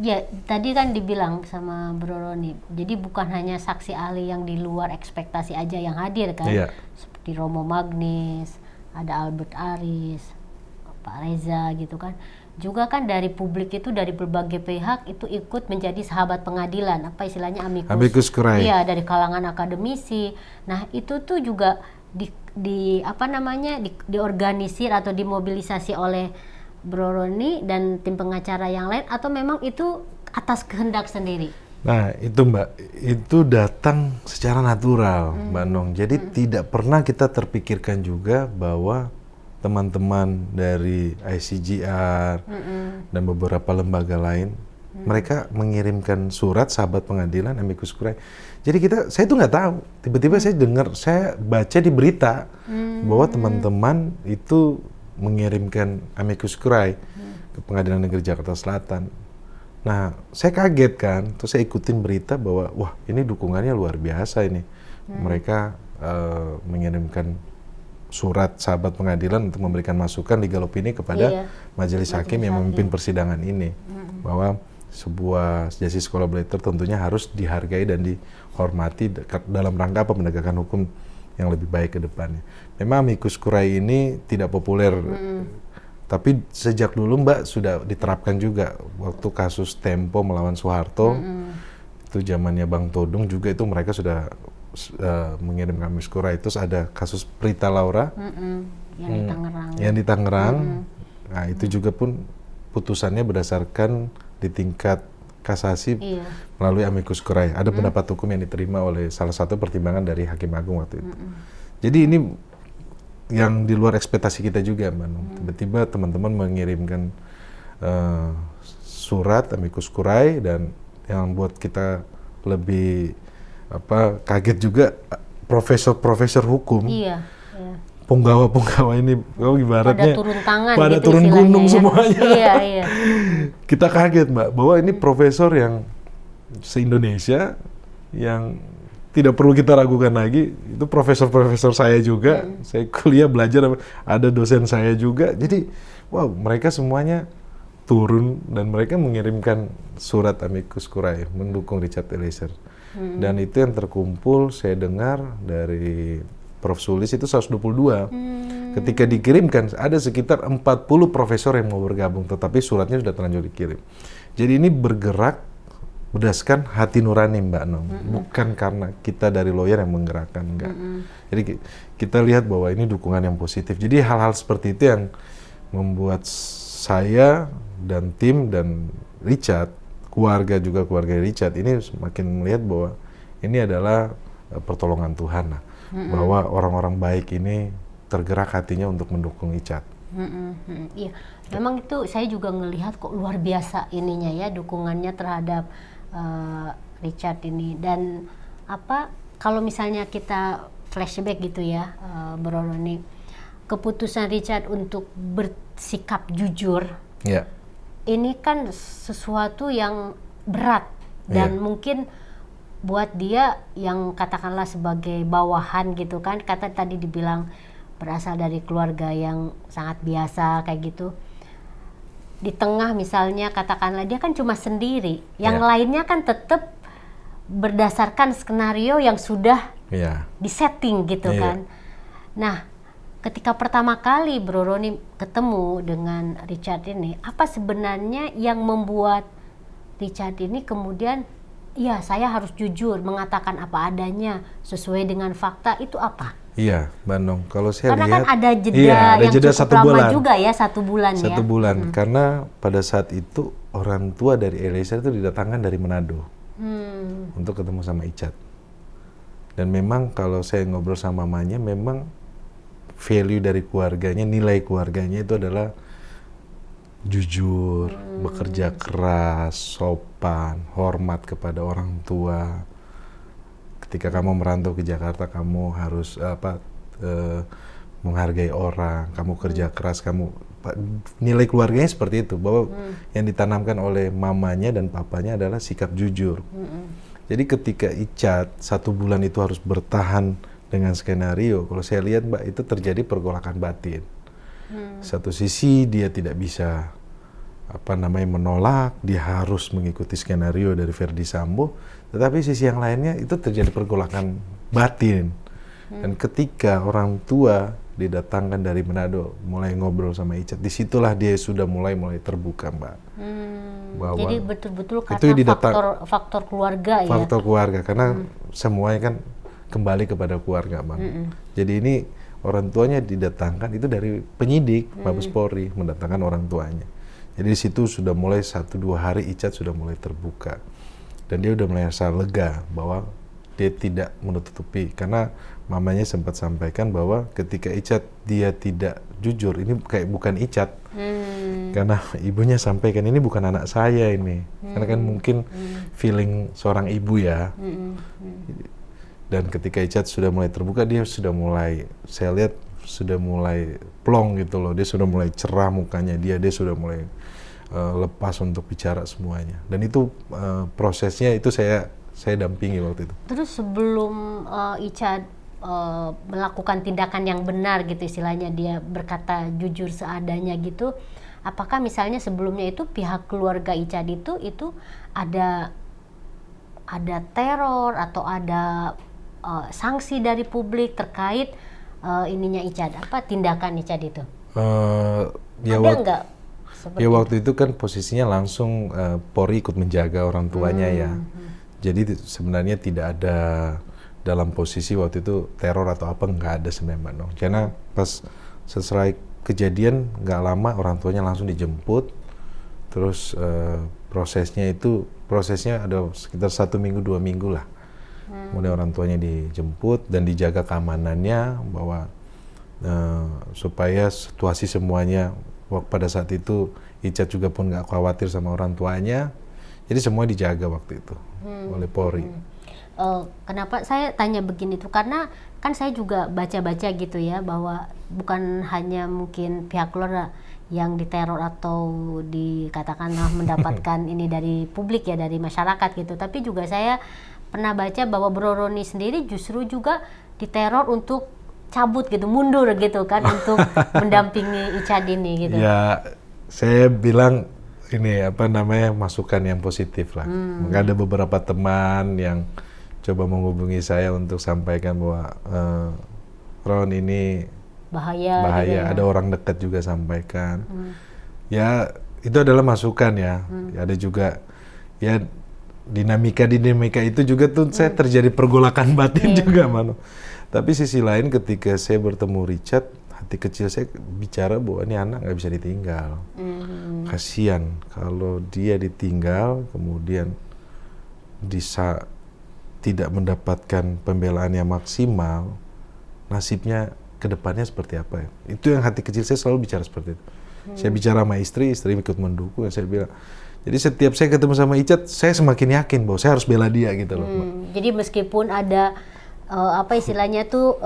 Ya, tadi kan dibilang sama Bro Roni, jadi bukan hanya saksi ahli yang di luar ekspektasi aja yang hadir kan, seperti Romo Magnis, ada Albert Aris, Pak Reza gitu kan, juga kan dari publik itu, dari berbagai pihak itu ikut menjadi sahabat pengadilan, apa istilahnya amicus curiae. Iya, dari kalangan akademisi. Nah itu tuh juga diorganisir atau dimobilisasi oleh Bro Roni dan tim pengacara yang lain, atau memang itu atas kehendak sendiri? Nah itu Mbak, itu datang secara natural Mbak Nong. Jadi tidak pernah kita terpikirkan juga bahwa teman-teman dari ICGR dan beberapa lembaga lain, mereka mengirimkan surat sahabat pengadilan amicus curiae. Jadi saya itu nggak tahu. Tiba-tiba saya baca di berita bahwa teman-teman itu mengirimkan amicus curiae ke Pengadilan Negeri Jakarta Selatan. Nah, saya kaget kan, terus saya ikutin berita bahwa wah ini dukungannya luar biasa ini. Mereka mengirimkan surat sahabat pengadilan untuk memberikan masukan legal opini kepada majelis hakim yang memimpin persidangan ini, bahwa sebuah justice collaborator tentunya harus dihargai dan dihormati dalam rangka penegakan hukum yang lebih baik ke depannya. Memang amicus curiae ini tidak populer, tapi sejak dulu Mbak sudah diterapkan juga. Waktu kasus Tempo melawan Soeharto, itu zamannya Bang Todung juga, itu mereka sudah mengirim amicus curiae. Terus ada kasus Prita Laura yang di Tangerang. Nah itu juga pun putusannya berdasarkan di tingkat kasasi melalui amicus curiae. Ada pendapat hukum yang diterima oleh salah satu pertimbangan dari Hakim Agung waktu itu. Jadi ini yang di luar ekspektasi kita juga, Mbak. Tiba-tiba teman-teman mengirimkan surat amicus curiae, dan yang buat kita lebih kaget juga, profesor-profesor hukum, penggawa-penggawa ini, ibaratnya pada gitu turun gunung semuanya. Iya. Kita kaget Mbak, bahwa ini profesor yang se-Indonesia yang tidak perlu kita ragukan lagi, itu profesor-profesor saya juga, saya kuliah belajar, ada dosen saya juga. Jadi, wow, mereka semuanya turun dan mereka mengirimkan surat amicus curiae mendukung Richard Eliezer. Dan itu yang terkumpul, saya dengar dari Prof. Sulis itu 122. Ketika dikirimkan, ada sekitar 40 profesor yang mau bergabung, tetapi suratnya sudah terlanjur dikirim. Jadi ini bergerak berdasarkan hati nurani Mbak Nong, bukan karena kita dari lawyer yang menggerakkan, enggak. Jadi kita lihat bahwa ini dukungan yang positif. Jadi hal-hal seperti itu yang membuat saya dan tim dan Richard, keluarga Richard ini semakin melihat bahwa ini adalah pertolongan Tuhan lah. Bahwa orang-orang baik ini tergerak hatinya untuk mendukung Icat. Iya, memang itu saya juga ngelihat kok luar biasa ininya ya, dukungannya terhadap Richard ini. Dan kalau misalnya kita flashback gitu ya, Bro Roni, keputusan Richard untuk bersikap jujur, ini kan sesuatu yang berat dan mungkin buat dia yang katakanlah sebagai bawahan gitu kan, kata tadi dibilang berasal dari keluarga yang sangat biasa kayak gitu, di tengah misalnya katakanlah dia kan cuma sendiri, yang lainnya kan tetap berdasarkan skenario yang sudah disetting gitu kan. Nah, ketika pertama kali Bro Roni ketemu dengan Richard ini, apa sebenarnya yang membuat Richard ini kemudian, ya saya harus jujur mengatakan apa adanya sesuai dengan fakta, itu apa? Iya, Mbak Nong. Kalau saya Karena lihat, kan ada jeda ada yang jeda cukup 1 lama bulan. juga ya, 1 bulan ya. 1 bulan, karena pada saat itu orang tua dari Eliezer itu didatangkan dari Manado untuk ketemu sama Icat. Dan memang kalau saya ngobrol sama mamanya, memang value dari keluarganya, nilai keluarganya itu adalah jujur, bekerja keras, sopan, hormat kepada orang tua. Ketika kamu merantau ke Jakarta, kamu harus menghargai orang, kamu kerja keras, nilai keluarganya seperti itu, bahwa yang ditanamkan oleh mamanya dan papanya adalah sikap jujur. Jadi ketika Icat 1 bulan itu harus bertahan dengan skenario, kalau saya lihat Mbak, itu terjadi pergolakan batin. Satu sisi dia tidak bisa menolak, dia harus mengikuti skenario dari Verdi Sambo, tetapi sisi yang lainnya itu terjadi pergolakan batin. Dan ketika orang tua didatangkan dari Manado, mulai ngobrol sama Icat, disitulah dia sudah mulai terbuka, Mbak. Bahwa jadi betul-betul karena faktor keluarga ya. Faktor keluarga, karena semuanya kan kembali kepada keluarga, Bang. Jadi ini orang tuanya didatangkan itu dari penyidik Mabes Polri, mendatangkan orang tuanya. Jadi di situ sudah mulai 1-2 hari Icat sudah mulai terbuka. Dan dia udah merasa lega bahwa dia tidak menutupi, karena mamanya sempat sampaikan bahwa ketika Icat dia tidak jujur, ini kayak bukan Icat. Karena ibunya sampaikan ini bukan anak saya ini. Karena kan mungkin feeling seorang ibu ya. Dan ketika Icat sudah mulai terbuka, dia sudah mulai, saya lihat sudah mulai plong gitu loh. Dia sudah mulai cerah mukanya, dia sudah mulai lepas untuk bicara semuanya. Dan itu prosesnya itu saya dampingi waktu itu. Terus sebelum Icat melakukan tindakan yang benar gitu, istilahnya dia berkata jujur seadanya gitu, apakah misalnya sebelumnya itu pihak keluarga Icat itu ada teror atau ada sanksi dari publik terkait ininya Icat, tindakan Icat itu? Ya ada nggak? Ya waktu itu kan posisinya langsung Polri ikut menjaga orang tuanya ya. Jadi sebenarnya tidak ada dalam posisi waktu itu teror atau apa, nggak ada sebenarnya, Mbak Nong. Karena pas setelah kejadian nggak lama orang tuanya langsung dijemput. Terus prosesnya ada sekitar 1 minggu 2 minggu lah. Kemudian orang tuanya dijemput dan dijaga keamanannya, bahwa supaya situasi semuanya pada saat itu Icat juga pun nggak khawatir sama orang tuanya. Jadi semua dijaga waktu itu oleh Polri. Kenapa saya tanya begini tuh, karena kan saya juga baca-baca gitu ya, bahwa bukan hanya mungkin pihak keluarga yang diteror atau dikatakanlah mendapatkan ini dari publik ya, dari masyarakat gitu, tapi juga saya pernah baca bahwa Bro Roni sendiri justru juga diteror untuk cabut gitu, mundur gitu kan, untuk mendampingi Icat ini gitu. Ya, saya bilang ini masukan yang positif lah. Ada beberapa teman yang coba menghubungi saya untuk sampaikan bahwa Ron ini bahaya gitu ya. Ada orang dekat juga sampaikan. Ya itu adalah masukan ya. Ada juga ya dinamika itu juga tuh saya terjadi pergolakan batin juga, Mano. Tapi sisi lain ketika saya bertemu Richard, hati kecil saya bicara bahwa ini anak nggak bisa ditinggal. Kasian kalau dia ditinggal, kemudian tidak mendapatkan pembelaan yang maksimal, nasibnya ke depannya seperti apa ya? Itu yang hati kecil saya selalu bicara seperti itu. Saya bicara sama istri ikut mendukung, saya bilang. Jadi setiap saya ketemu sama Icat, saya semakin yakin bahwa saya harus bela dia gitu loh. Jadi meskipun ada istilahnya tuh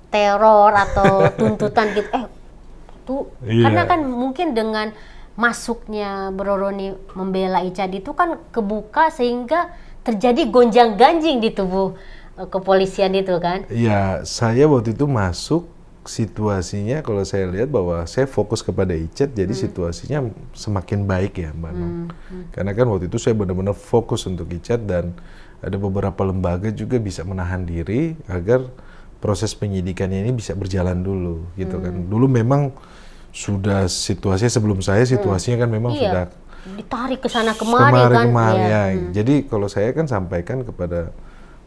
teror atau tuntutan gitu, karena kan mungkin dengan masuknya Bro Roni membela Icat itu kan kebuka, sehingga terjadi gonjang-ganjing di tubuh kepolisian itu kan? Ya, saya waktu itu masuk situasinya kalau saya lihat bahwa saya fokus kepada Icat, jadi situasinya semakin baik ya Mbak Nong. Karena kan waktu itu saya benar-benar fokus untuk Icat dan ada beberapa lembaga juga bisa menahan diri agar proses penyidikannya ini bisa berjalan dulu gitu kan. Dulu memang sudah situasinya sebelum saya situasinya kan memang sudah ditarik ke sana kemari kan. Ya. Jadi kalau saya kan sampaikan kepada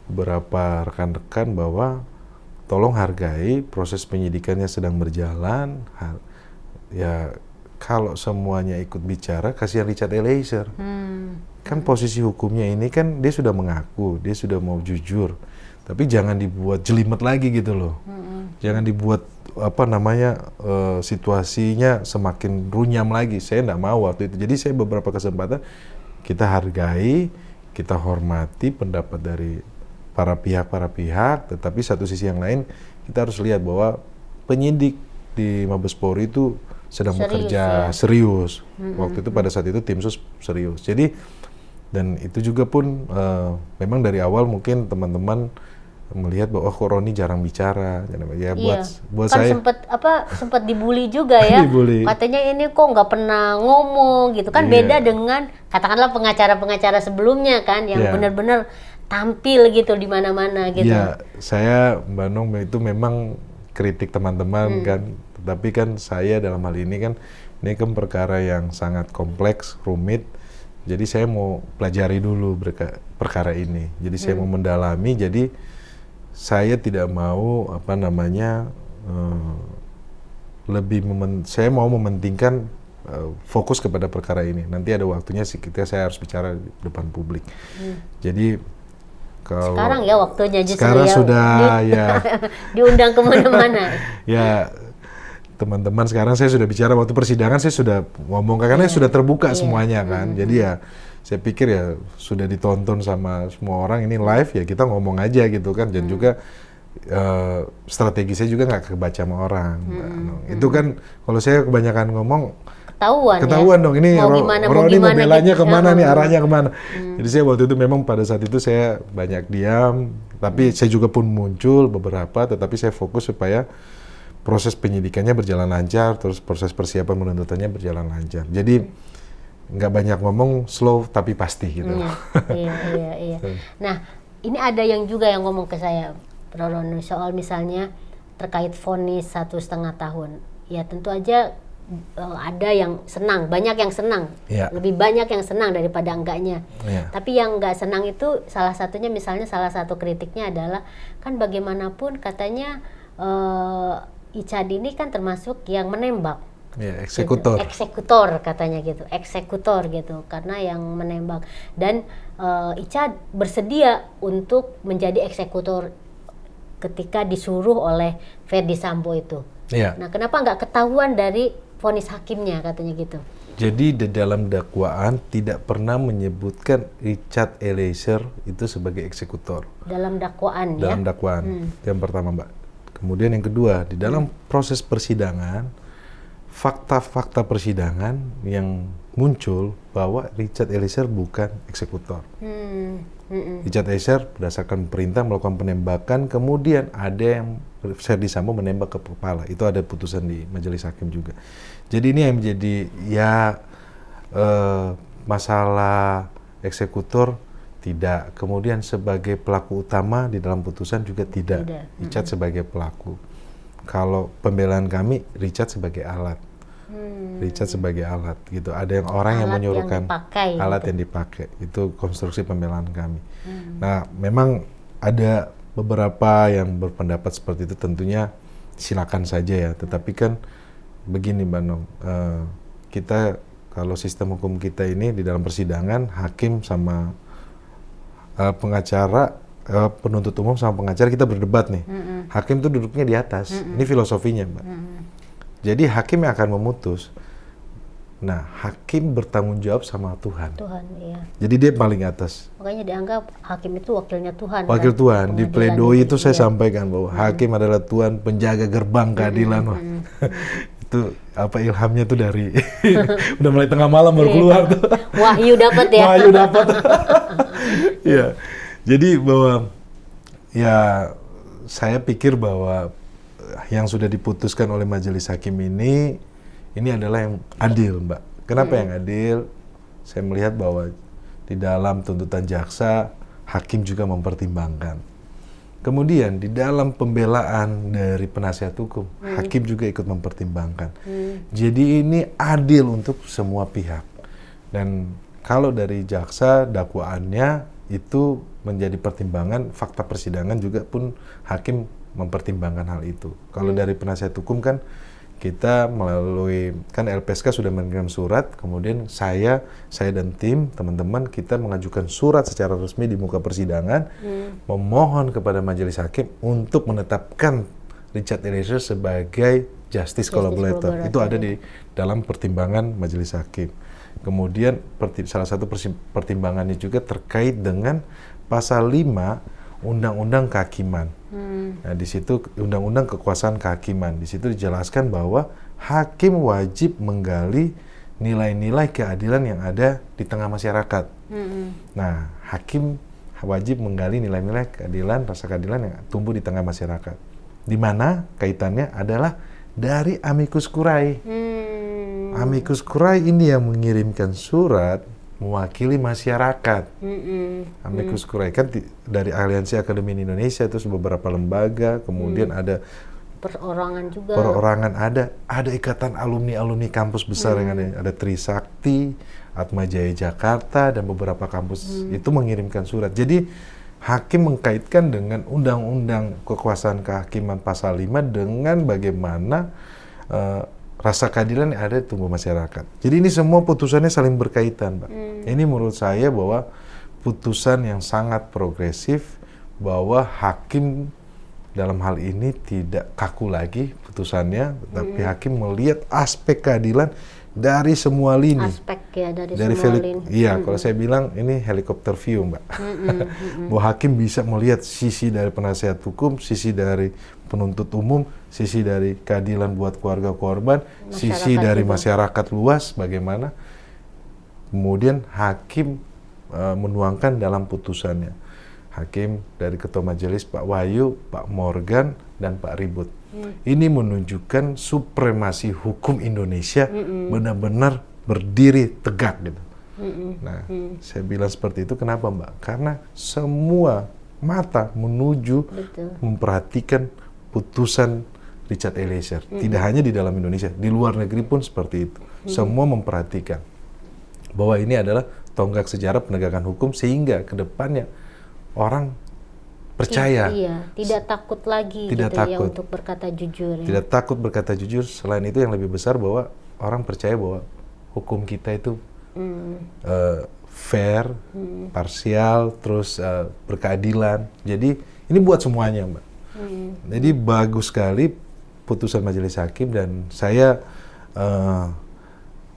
beberapa rekan-rekan bahwa tolong hargai proses penyidikannya sedang berjalan. Ya kalau semuanya ikut bicara, kasihan Richard Eliezer. Kan posisi hukumnya ini kan dia sudah mengaku, dia sudah mau jujur. Tapi jangan dibuat jelimet lagi gitu loh. Jangan dibuat situasinya semakin runyam lagi. Saya enggak mau waktu itu. Jadi saya beberapa kesempatan kita hargai, kita hormati pendapat dari para pihak, tetapi satu sisi yang lain kita harus lihat bahwa penyidik di Mabes Polri itu sedang bekerja serius. Waktu itu pada saat itu tim sus serius. Jadi dan itu juga pun memang dari awal mungkin teman-teman melihat bahwa kok Roni jarang bicara. Ya buat kan saya sempat dibully juga ya. Dibully. Katanya ini kok nggak pernah ngomong gitu kan, beda dengan katakanlah pengacara-pengacara sebelumnya kan yang benar-benar tampil gitu di mana-mana gitu. Ya, saya Mbak Nong itu memang kritik teman-teman kan, tetapi kan saya dalam hal ini kan perkara yang sangat kompleks, rumit. Jadi saya mau pelajari dulu perkara ini. Jadi saya mau mendalami. Jadi saya tidak mau saya mau mementingkan fokus kepada perkara ini. Nanti ada waktunya saya harus bicara di depan publik. Jadi sekarang ya waktunya justru sekarang sudah diundang kemana-mana. Ya teman-teman, sekarang saya sudah bicara waktu persidangan, saya sudah ngomong karena sudah terbuka semuanya kan. Jadi ya saya pikir ya sudah ditonton sama semua orang, ini live ya kita ngomong aja gitu kan. Dan juga strategi saya juga nggak kebaca sama orang. Itu kan kalau saya kebanyakan ngomong ketahuan dong ini Roni membelanya gitu. Kemana nih, arahnya kemana. Jadi saya waktu itu memang pada saat itu saya banyak diam, tapi saya juga pun muncul beberapa, tetapi saya fokus supaya proses penyidikannya berjalan lancar, terus proses persiapan penuntutannya berjalan lancar. Jadi nggak banyak ngomong, slow tapi pasti gitu. Iya. Nah ini ada yang juga yang ngomong ke saya, Roni, soal misalnya terkait vonis 1,5 tahun. Ya tentu aja ada yang senang, banyak yang senang, lebih banyak yang senang daripada enggaknya. Tapi yang enggak senang itu salah satunya, misalnya salah satu kritiknya adalah kan bagaimanapun katanya Icat ini kan termasuk yang menembak. Eksekutor. Gitu. Eksekutor katanya gitu, eksekutor gitu, karena yang menembak. Dan Icat bersedia untuk menjadi eksekutor ketika disuruh oleh Ferdy Sambo itu. Nah kenapa nggak ketahuan dari vonis hakimnya katanya gitu? Jadi di dalam dakwaan tidak pernah menyebutkan Richard Eliezer itu sebagai eksekutor. Dalam dakwaan ya? Dalam dakwaan, yang pertama Mbak. Kemudian yang kedua, di dalam proses persidangan, fakta-fakta persidangan yang muncul bahwa Richard Eliezer bukan eksekutor. Richard Eliezer berdasarkan perintah melakukan penembakan, kemudian ada yang Ferdy Sambo menembak ke kepala. Itu ada putusan di majelis hakim juga. Jadi ini yang menjadi masalah eksekutor tidak. Kemudian sebagai pelaku utama di dalam putusan juga tidak. Richard sebagai pelaku. Kalau pembelaan kami, Richard sebagai alat. Richard sebagai alat gitu. Ada yang orang yang menyuruhkan alat yang dipakai. Itu konstruksi pembelaan kami. Nah, memang ada beberapa yang berpendapat seperti itu, tentunya silakan saja ya. Tetapi kan begini Mbak Nong, kita kalau sistem hukum kita ini di dalam persidangan, hakim sama pengacara, penuntut umum sama pengacara kita berdebat nih. Hakim tuh duduknya di atas. Ini filosofinya Mbak. Jadi hakim yang akan memutus. Nah, hakim bertanggung jawab sama Tuhan. Iya. Jadi dia paling atas. Makanya dianggap hakim itu wakilnya Tuhan. Wakil kan? Tuhan. Di pledoi itu saya sampaikan bahwa hakim adalah Tuhan, penjaga gerbang keadilan. Itu ilhamnya tuh dari udah mulai tengah malam baru keluar tuh. Wahyu dapat ya. Wahyu dapat. Ya, jadi bahwa ya saya pikir bahwa yang sudah diputuskan oleh Majelis Hakim ini adalah yang adil, Mbak. Kenapa yang adil? Saya melihat bahwa di dalam tuntutan jaksa, hakim juga mempertimbangkan. Kemudian di dalam pembelaan dari penasihat hukum, hakim juga ikut mempertimbangkan. Jadi ini adil untuk semua pihak. Dan kalau dari jaksa, dakwaannya itu menjadi pertimbangan, fakta persidangan juga pun hakim mempertimbangkan hal itu. Kalau dari penasihat hukum kan kita melalui, kan LPSK sudah mengirim surat, kemudian saya dan tim, teman-teman, kita mengajukan surat secara resmi di muka persidangan, memohon kepada majelis hakim untuk menetapkan Richard Eliezer sebagai justice collaborator. Itu ada di dalam pertimbangan majelis hakim. Kemudian salah satu pertimbangannya juga terkait dengan pasal 5 Undang-Undang Kehakiman. Nah, di situ Undang-Undang Kekuasaan Kehakiman. Di situ dijelaskan bahwa hakim wajib menggali nilai-nilai keadilan yang ada di tengah masyarakat. Nah, hakim wajib menggali nilai-nilai keadilan, rasa keadilan yang tumbuh di tengah masyarakat. Di mana kaitannya adalah dari amicus curiae. Amicus curiae ini yang mengirimkan surat mewakili masyarakat. Amicus curiae kan dari Aliansi Akademi Indonesia, terus beberapa lembaga, kemudian ada perorangan juga. Perorangan ada ikatan alumni kampus besar yang ada Trisakti, Atma Jaya Jakarta dan beberapa kampus itu mengirimkan surat. Jadi hakim mengkaitkan dengan Undang-Undang Kekuasaan Kehakiman pasal 5 dengan bagaimana rasa keadilan yang ada di tubuh masyarakat. Jadi ini semua putusannya saling berkaitan, Mbak. Ini menurut saya bahwa putusan yang sangat progresif, bahwa hakim dalam hal ini tidak kaku lagi putusannya, tetapi hakim melihat aspek keadilan dari semua lini. Aspek ya, dari semua lini. Iya, kalau saya bilang ini helikopter view, Mbak. Bahwa hakim bisa melihat sisi dari penasihat hukum, sisi dari penuntut umum, sisi dari keadilan buat keluarga korban, sisi dari masyarakat luas bagaimana. Kemudian hakim menuangkan dalam putusannya. Hakim dari Ketua Majelis Pak Wahyu, Pak Morgan, dan Pak Ribut. Ini menunjukkan supremasi hukum Indonesia benar-benar berdiri tegak gitu. Nah, saya bilang seperti itu kenapa, Mbak? Karena semua mata menuju memperhatikan putusan Richard Eliezer. Tidak hanya di dalam Indonesia, di luar negeri pun seperti itu. Semua memperhatikan bahwa ini adalah tonggak sejarah penegakan hukum sehingga ke depannya orang percaya. Iya, tidak takut lagi tidak gitu takut. ya untuk berkata jujur. Tidak takut berkata jujur. Selain itu yang lebih besar bahwa orang percaya bahwa hukum kita itu fair, parsial, terus berkeadilan. Jadi ini buat semuanya, Mbak. Jadi bagus sekali putusan majelis hakim, dan saya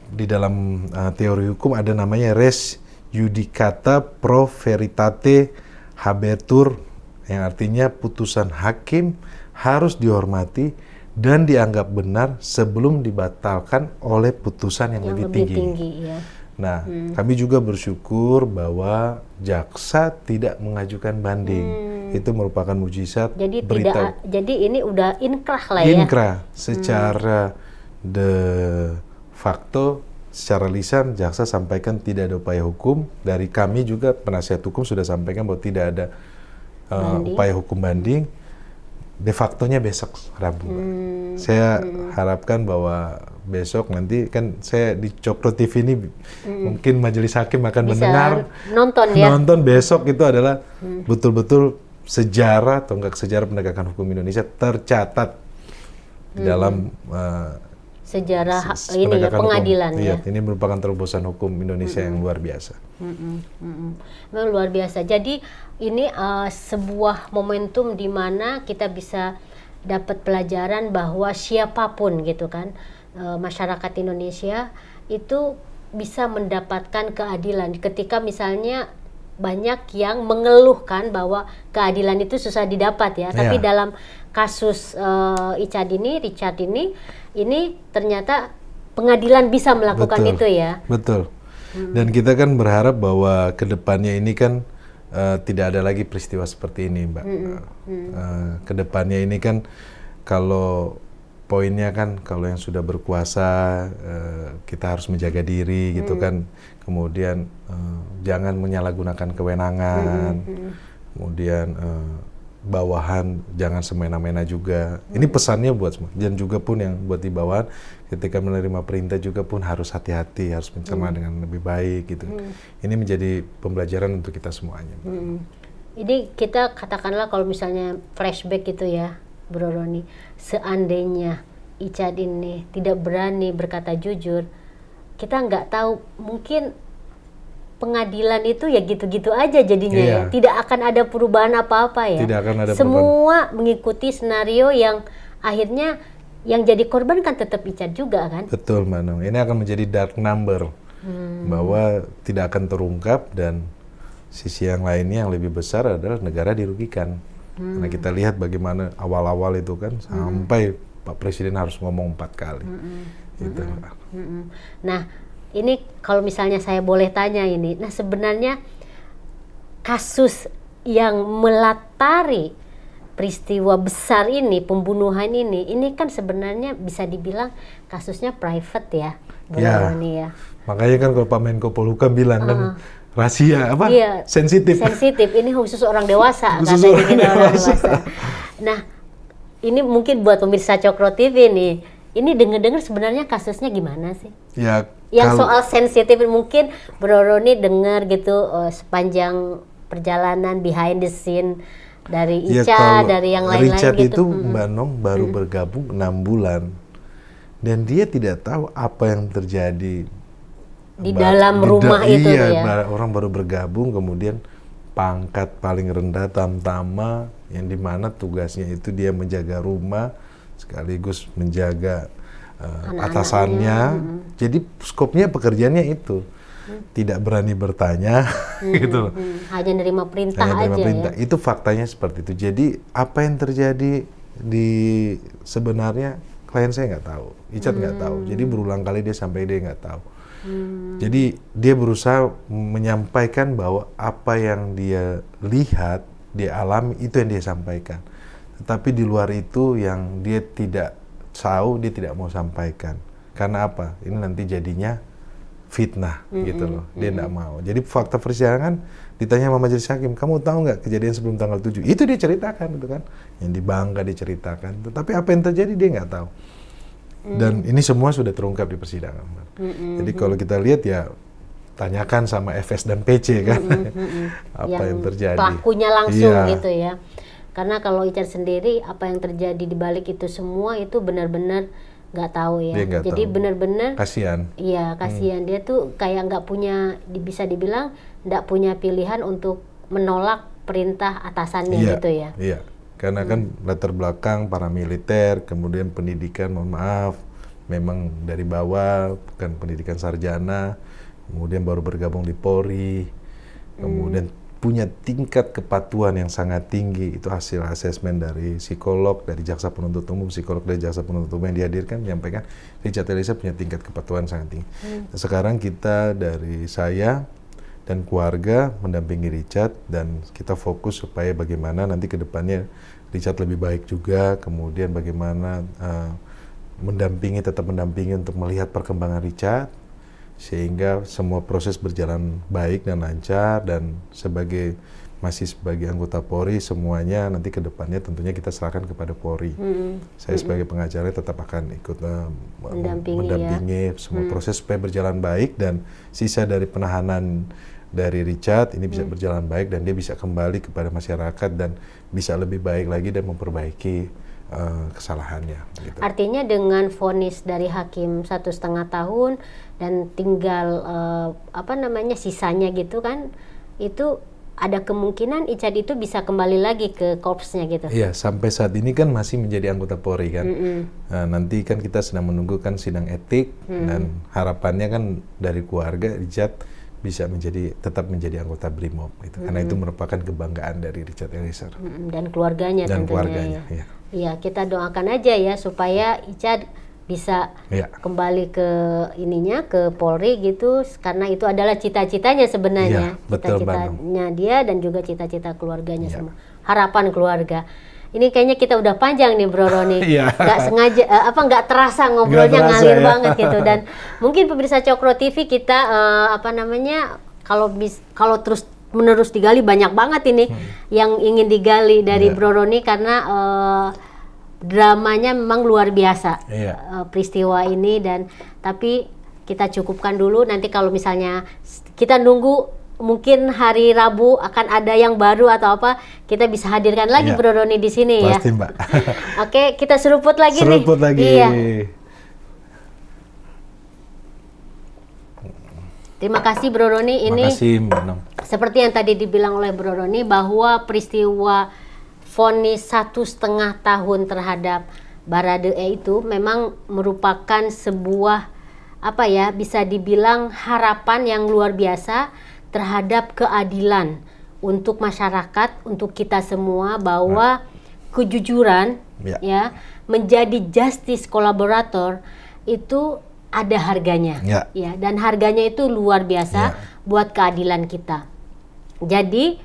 di dalam teori hukum ada namanya res judicata pro veritate habetur, yang artinya putusan hakim harus dihormati dan dianggap benar sebelum dibatalkan oleh putusan yang lebih tinggi. Ya. Nah, kami juga bersyukur bahwa jaksa tidak mengajukan banding. Itu merupakan mujizat. Jadi berita. Jadi ini udah inkrah lah ya. Inkrah secara de facto, secara lisan jaksa sampaikan tidak ada upaya hukum. Dari kami juga penasihat hukum sudah sampaikan bahwa tidak ada upaya hukum banding. De factonya besok Rabu. Saya harapkan bahwa besok nanti kan saya di Cokro TV ini mungkin majelis hakim akan bisa mendengar nonton besok itu adalah betul-betul sejarah, tonggak sejarah penegakan hukum Indonesia tercatat dalam sejarah ini ya, pengadilan hukum. ya. Iya, ini merupakan terobosan hukum Indonesia yang luar biasa. Memang luar biasa. Jadi ini sebuah momentum di mana kita bisa dapat pelajaran bahwa siapapun gitu kan, masyarakat Indonesia itu bisa mendapatkan keadilan ketika misalnya banyak yang mengeluhkan bahwa keadilan itu susah didapat ya. Tapi dalam kasus Richard ini ternyata pengadilan bisa melakukan itu ya. Betul. Dan kita kan berharap bahwa kedepannya ini kan tidak ada lagi peristiwa seperti ini, Mbak. Kedepannya ini kan kalau poinnya kan kalau yang sudah berkuasa kita harus menjaga diri gitu kan, kemudian jangan menyalahgunakan kewenangan, kemudian bawahan jangan semena-mena juga. Ini pesannya buat semua, dan juga pun yang buat di bawahan ketika menerima perintah juga pun harus hati-hati, harus mencerna dengan lebih baik gitu. Ini menjadi pembelajaran untuk kita semuanya. Ini kita katakanlah kalau misalnya flashback gitu ya, Bro Roni, seandainya Ichad ini tidak berani berkata jujur, kita nggak tahu, mungkin pengadilan itu ya gitu-gitu aja jadinya ya. Tidak akan ada perubahan apa-apa ya. Tidak akan ada semua perubahan. Mengikuti senario yang akhirnya yang jadi korban kan tetap Ichad juga kan. Betul, Mbak Nong. Ini akan menjadi dark number, bahwa tidak akan terungkap, dan sisi yang lainnya yang lebih besar adalah negara dirugikan. Karena kita lihat bagaimana awal-awal itu kan sampai Pak Presiden harus ngomong 4 kali. Gitu. Nah, ini kalau misalnya saya boleh tanya ini, nah sebenarnya kasus yang melatari peristiwa besar ini, pembunuhan ini kan sebenarnya bisa dibilang kasusnya private ya, ya. Makanya kan kalau Pak Menko Polhukam bilang kan rahasia apa? Iya, sensitif. Ini khusus orang dewasa, khusus orang dewasa. Nah, ini mungkin buat pemirsa Cokro TV nih, ini dengar-dengar sebenarnya kasusnya gimana sih? Ya, yang soal sensitif mungkin Bro Roni dengar gitu sepanjang perjalanan behind the scene dari Icha, dari yang lain-lain Richard gitu. Itu Mbak Nong baru bergabung 6 bulan dan dia tidak tahu apa yang terjadi di dalam rumah itu ya. Orang baru bergabung, kemudian pangkat paling rendah tamtama, yang dimana tugasnya itu dia menjaga rumah sekaligus menjaga atasannya. Jadi skopnya pekerjaannya itu tidak berani bertanya, gitu loh. Hanya nerima perintah aja. Ya? Itu faktanya seperti itu. Jadi apa yang terjadi di sebenarnya klien saya nggak tahu, Ichad nggak tahu. Jadi berulang kali dia sampai dia nggak tahu. Jadi dia berusaha menyampaikan bahwa apa yang dia lihat, dia alami, itu yang dia sampaikan. Tetapi di luar itu yang dia tidak tahu, dia tidak mau sampaikan. Karena apa? Ini nanti jadinya fitnah gitu loh. Dia tidak mau. Jadi fakta persidangan ditanya sama majelis hakim, kamu tahu nggak kejadian sebelum tanggal 7? Itu dia ceritakan, gitu kan. Yang di Bangka diceritakan. Tetapi apa yang terjadi dia nggak tahu. Dan ini semua sudah terungkap di persidangan. Jadi kalau kita lihat ya tanyakan sama FS dan PC kan apa yang terjadi. Pelakunya langsung gitu ya. Karena kalau Ichad sendiri apa yang terjadi di balik itu semua itu benar-benar nggak tahu ya. Jadi benar-benar kasihan. Iya, kasihan. Dia tuh kayak nggak punya, bisa dibilang nggak punya pilihan untuk menolak perintah atasannya gitu ya. Iya. Karena kan latar belakang paramiliter, kemudian pendidikan, mohon maaf, memang dari bawah, bukan pendidikan sarjana, kemudian baru bergabung di Polri, kemudian punya tingkat kepatuhan yang sangat tinggi. Itu hasil asesmen dari psikolog, dari jaksa penuntut umum, psikolog dari jaksa penuntut umum yang dihadirkan menyampaikan Richard Eliezer punya tingkat kepatuhan sangat tinggi. Sekarang kita dari saya dan keluarga mendampingi Richard, dan kita fokus supaya bagaimana nanti ke depannya Richard lebih baik juga, kemudian bagaimana tetap mendampingi untuk melihat perkembangan Richard sehingga semua proses berjalan baik dan lancar, dan masih sebagai anggota Polri semuanya nanti ke depannya tentunya kita serahkan kepada Polri. Saya sebagai pengacara tetap akan ikut mendampingi semua proses supaya berjalan baik, dan sisa dari penahanan dari Richard ini bisa berjalan baik dan dia bisa kembali kepada masyarakat dan bisa lebih baik lagi dan memperbaiki kesalahannya. Gitu. Artinya dengan vonis dari hakim 1,5 tahun dan tinggal sisanya gitu kan, itu ada kemungkinan Ichad itu bisa kembali lagi ke korpsnya gitu. Iya, sampai saat ini kan masih menjadi anggota Polri kan. Nah, nanti kan kita sedang menunggu kan sidang etik dan harapannya kan dari keluarga Richard bisa tetap menjadi anggota BRIMOB gitu. Karena itu merupakan kebanggaan dari Richard Eliezer dan keluarganya dan tentunya. Keluarganya, ya. Iya, kita doakan aja ya supaya Ichad bisa Iya. kembali ke ininya, ke Polri gitu, karena itu adalah cita-citanya sebenarnya, Iya, betul, cita-citanya dia dan juga cita-cita keluarganya Iya. semua, harapan keluarga. Ini kayaknya kita udah panjang nih Bro Roni, Iya. nggak sengaja, nggak terasa ngobrolnya Nggak terasa, ngalir ya. banget gitu. Dan mungkin pemirsa Cokro TV kita kalau terus menerus digali banyak banget ini yang ingin digali dari Iya. Bro Roni, karena dramanya memang luar biasa. Iya. Peristiwa ini, dan tapi kita cukupkan dulu, nanti kalau misalnya kita nunggu mungkin hari Rabu akan ada yang baru atau apa, kita bisa hadirkan lagi Iya. Bro Roni di sini ya. Pasti, Mbak. Oke, kita seruput lagi nih. Seruput lagi. Iya. Terima kasih Bro Roni. Ini Makasih, Mbak Nong. seperti yang tadi dibilang oleh Bro Roni, bahwa peristiwa vonis 1,5 tahun terhadap Baradae itu memang merupakan sebuah bisa dibilang harapan yang luar biasa terhadap keadilan untuk masyarakat, untuk kita semua, bahwa kejujuran ya menjadi justice collaborator itu ada harganya ya, dan harganya itu luar biasa buat keadilan kita. Jadi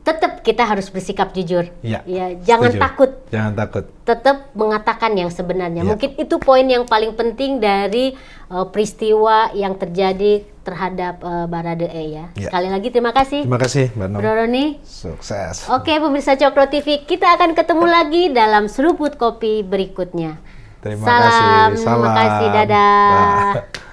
tetap kita harus bersikap jujur. Ya, jangan setuju. takut. Jangan takut. Tetap mengatakan yang sebenarnya. Ya. Mungkin itu poin yang paling penting dari peristiwa yang terjadi terhadap Baradae ya. Ya. Sekali lagi terima kasih. Terima kasih, Mbak Nong. Bro Roni. Sukses. Oke, pemirsa Cokro TV, kita akan ketemu lagi dalam seruput kopi berikutnya. Terima Salam, kasih. terima kasih, dadah. Dah.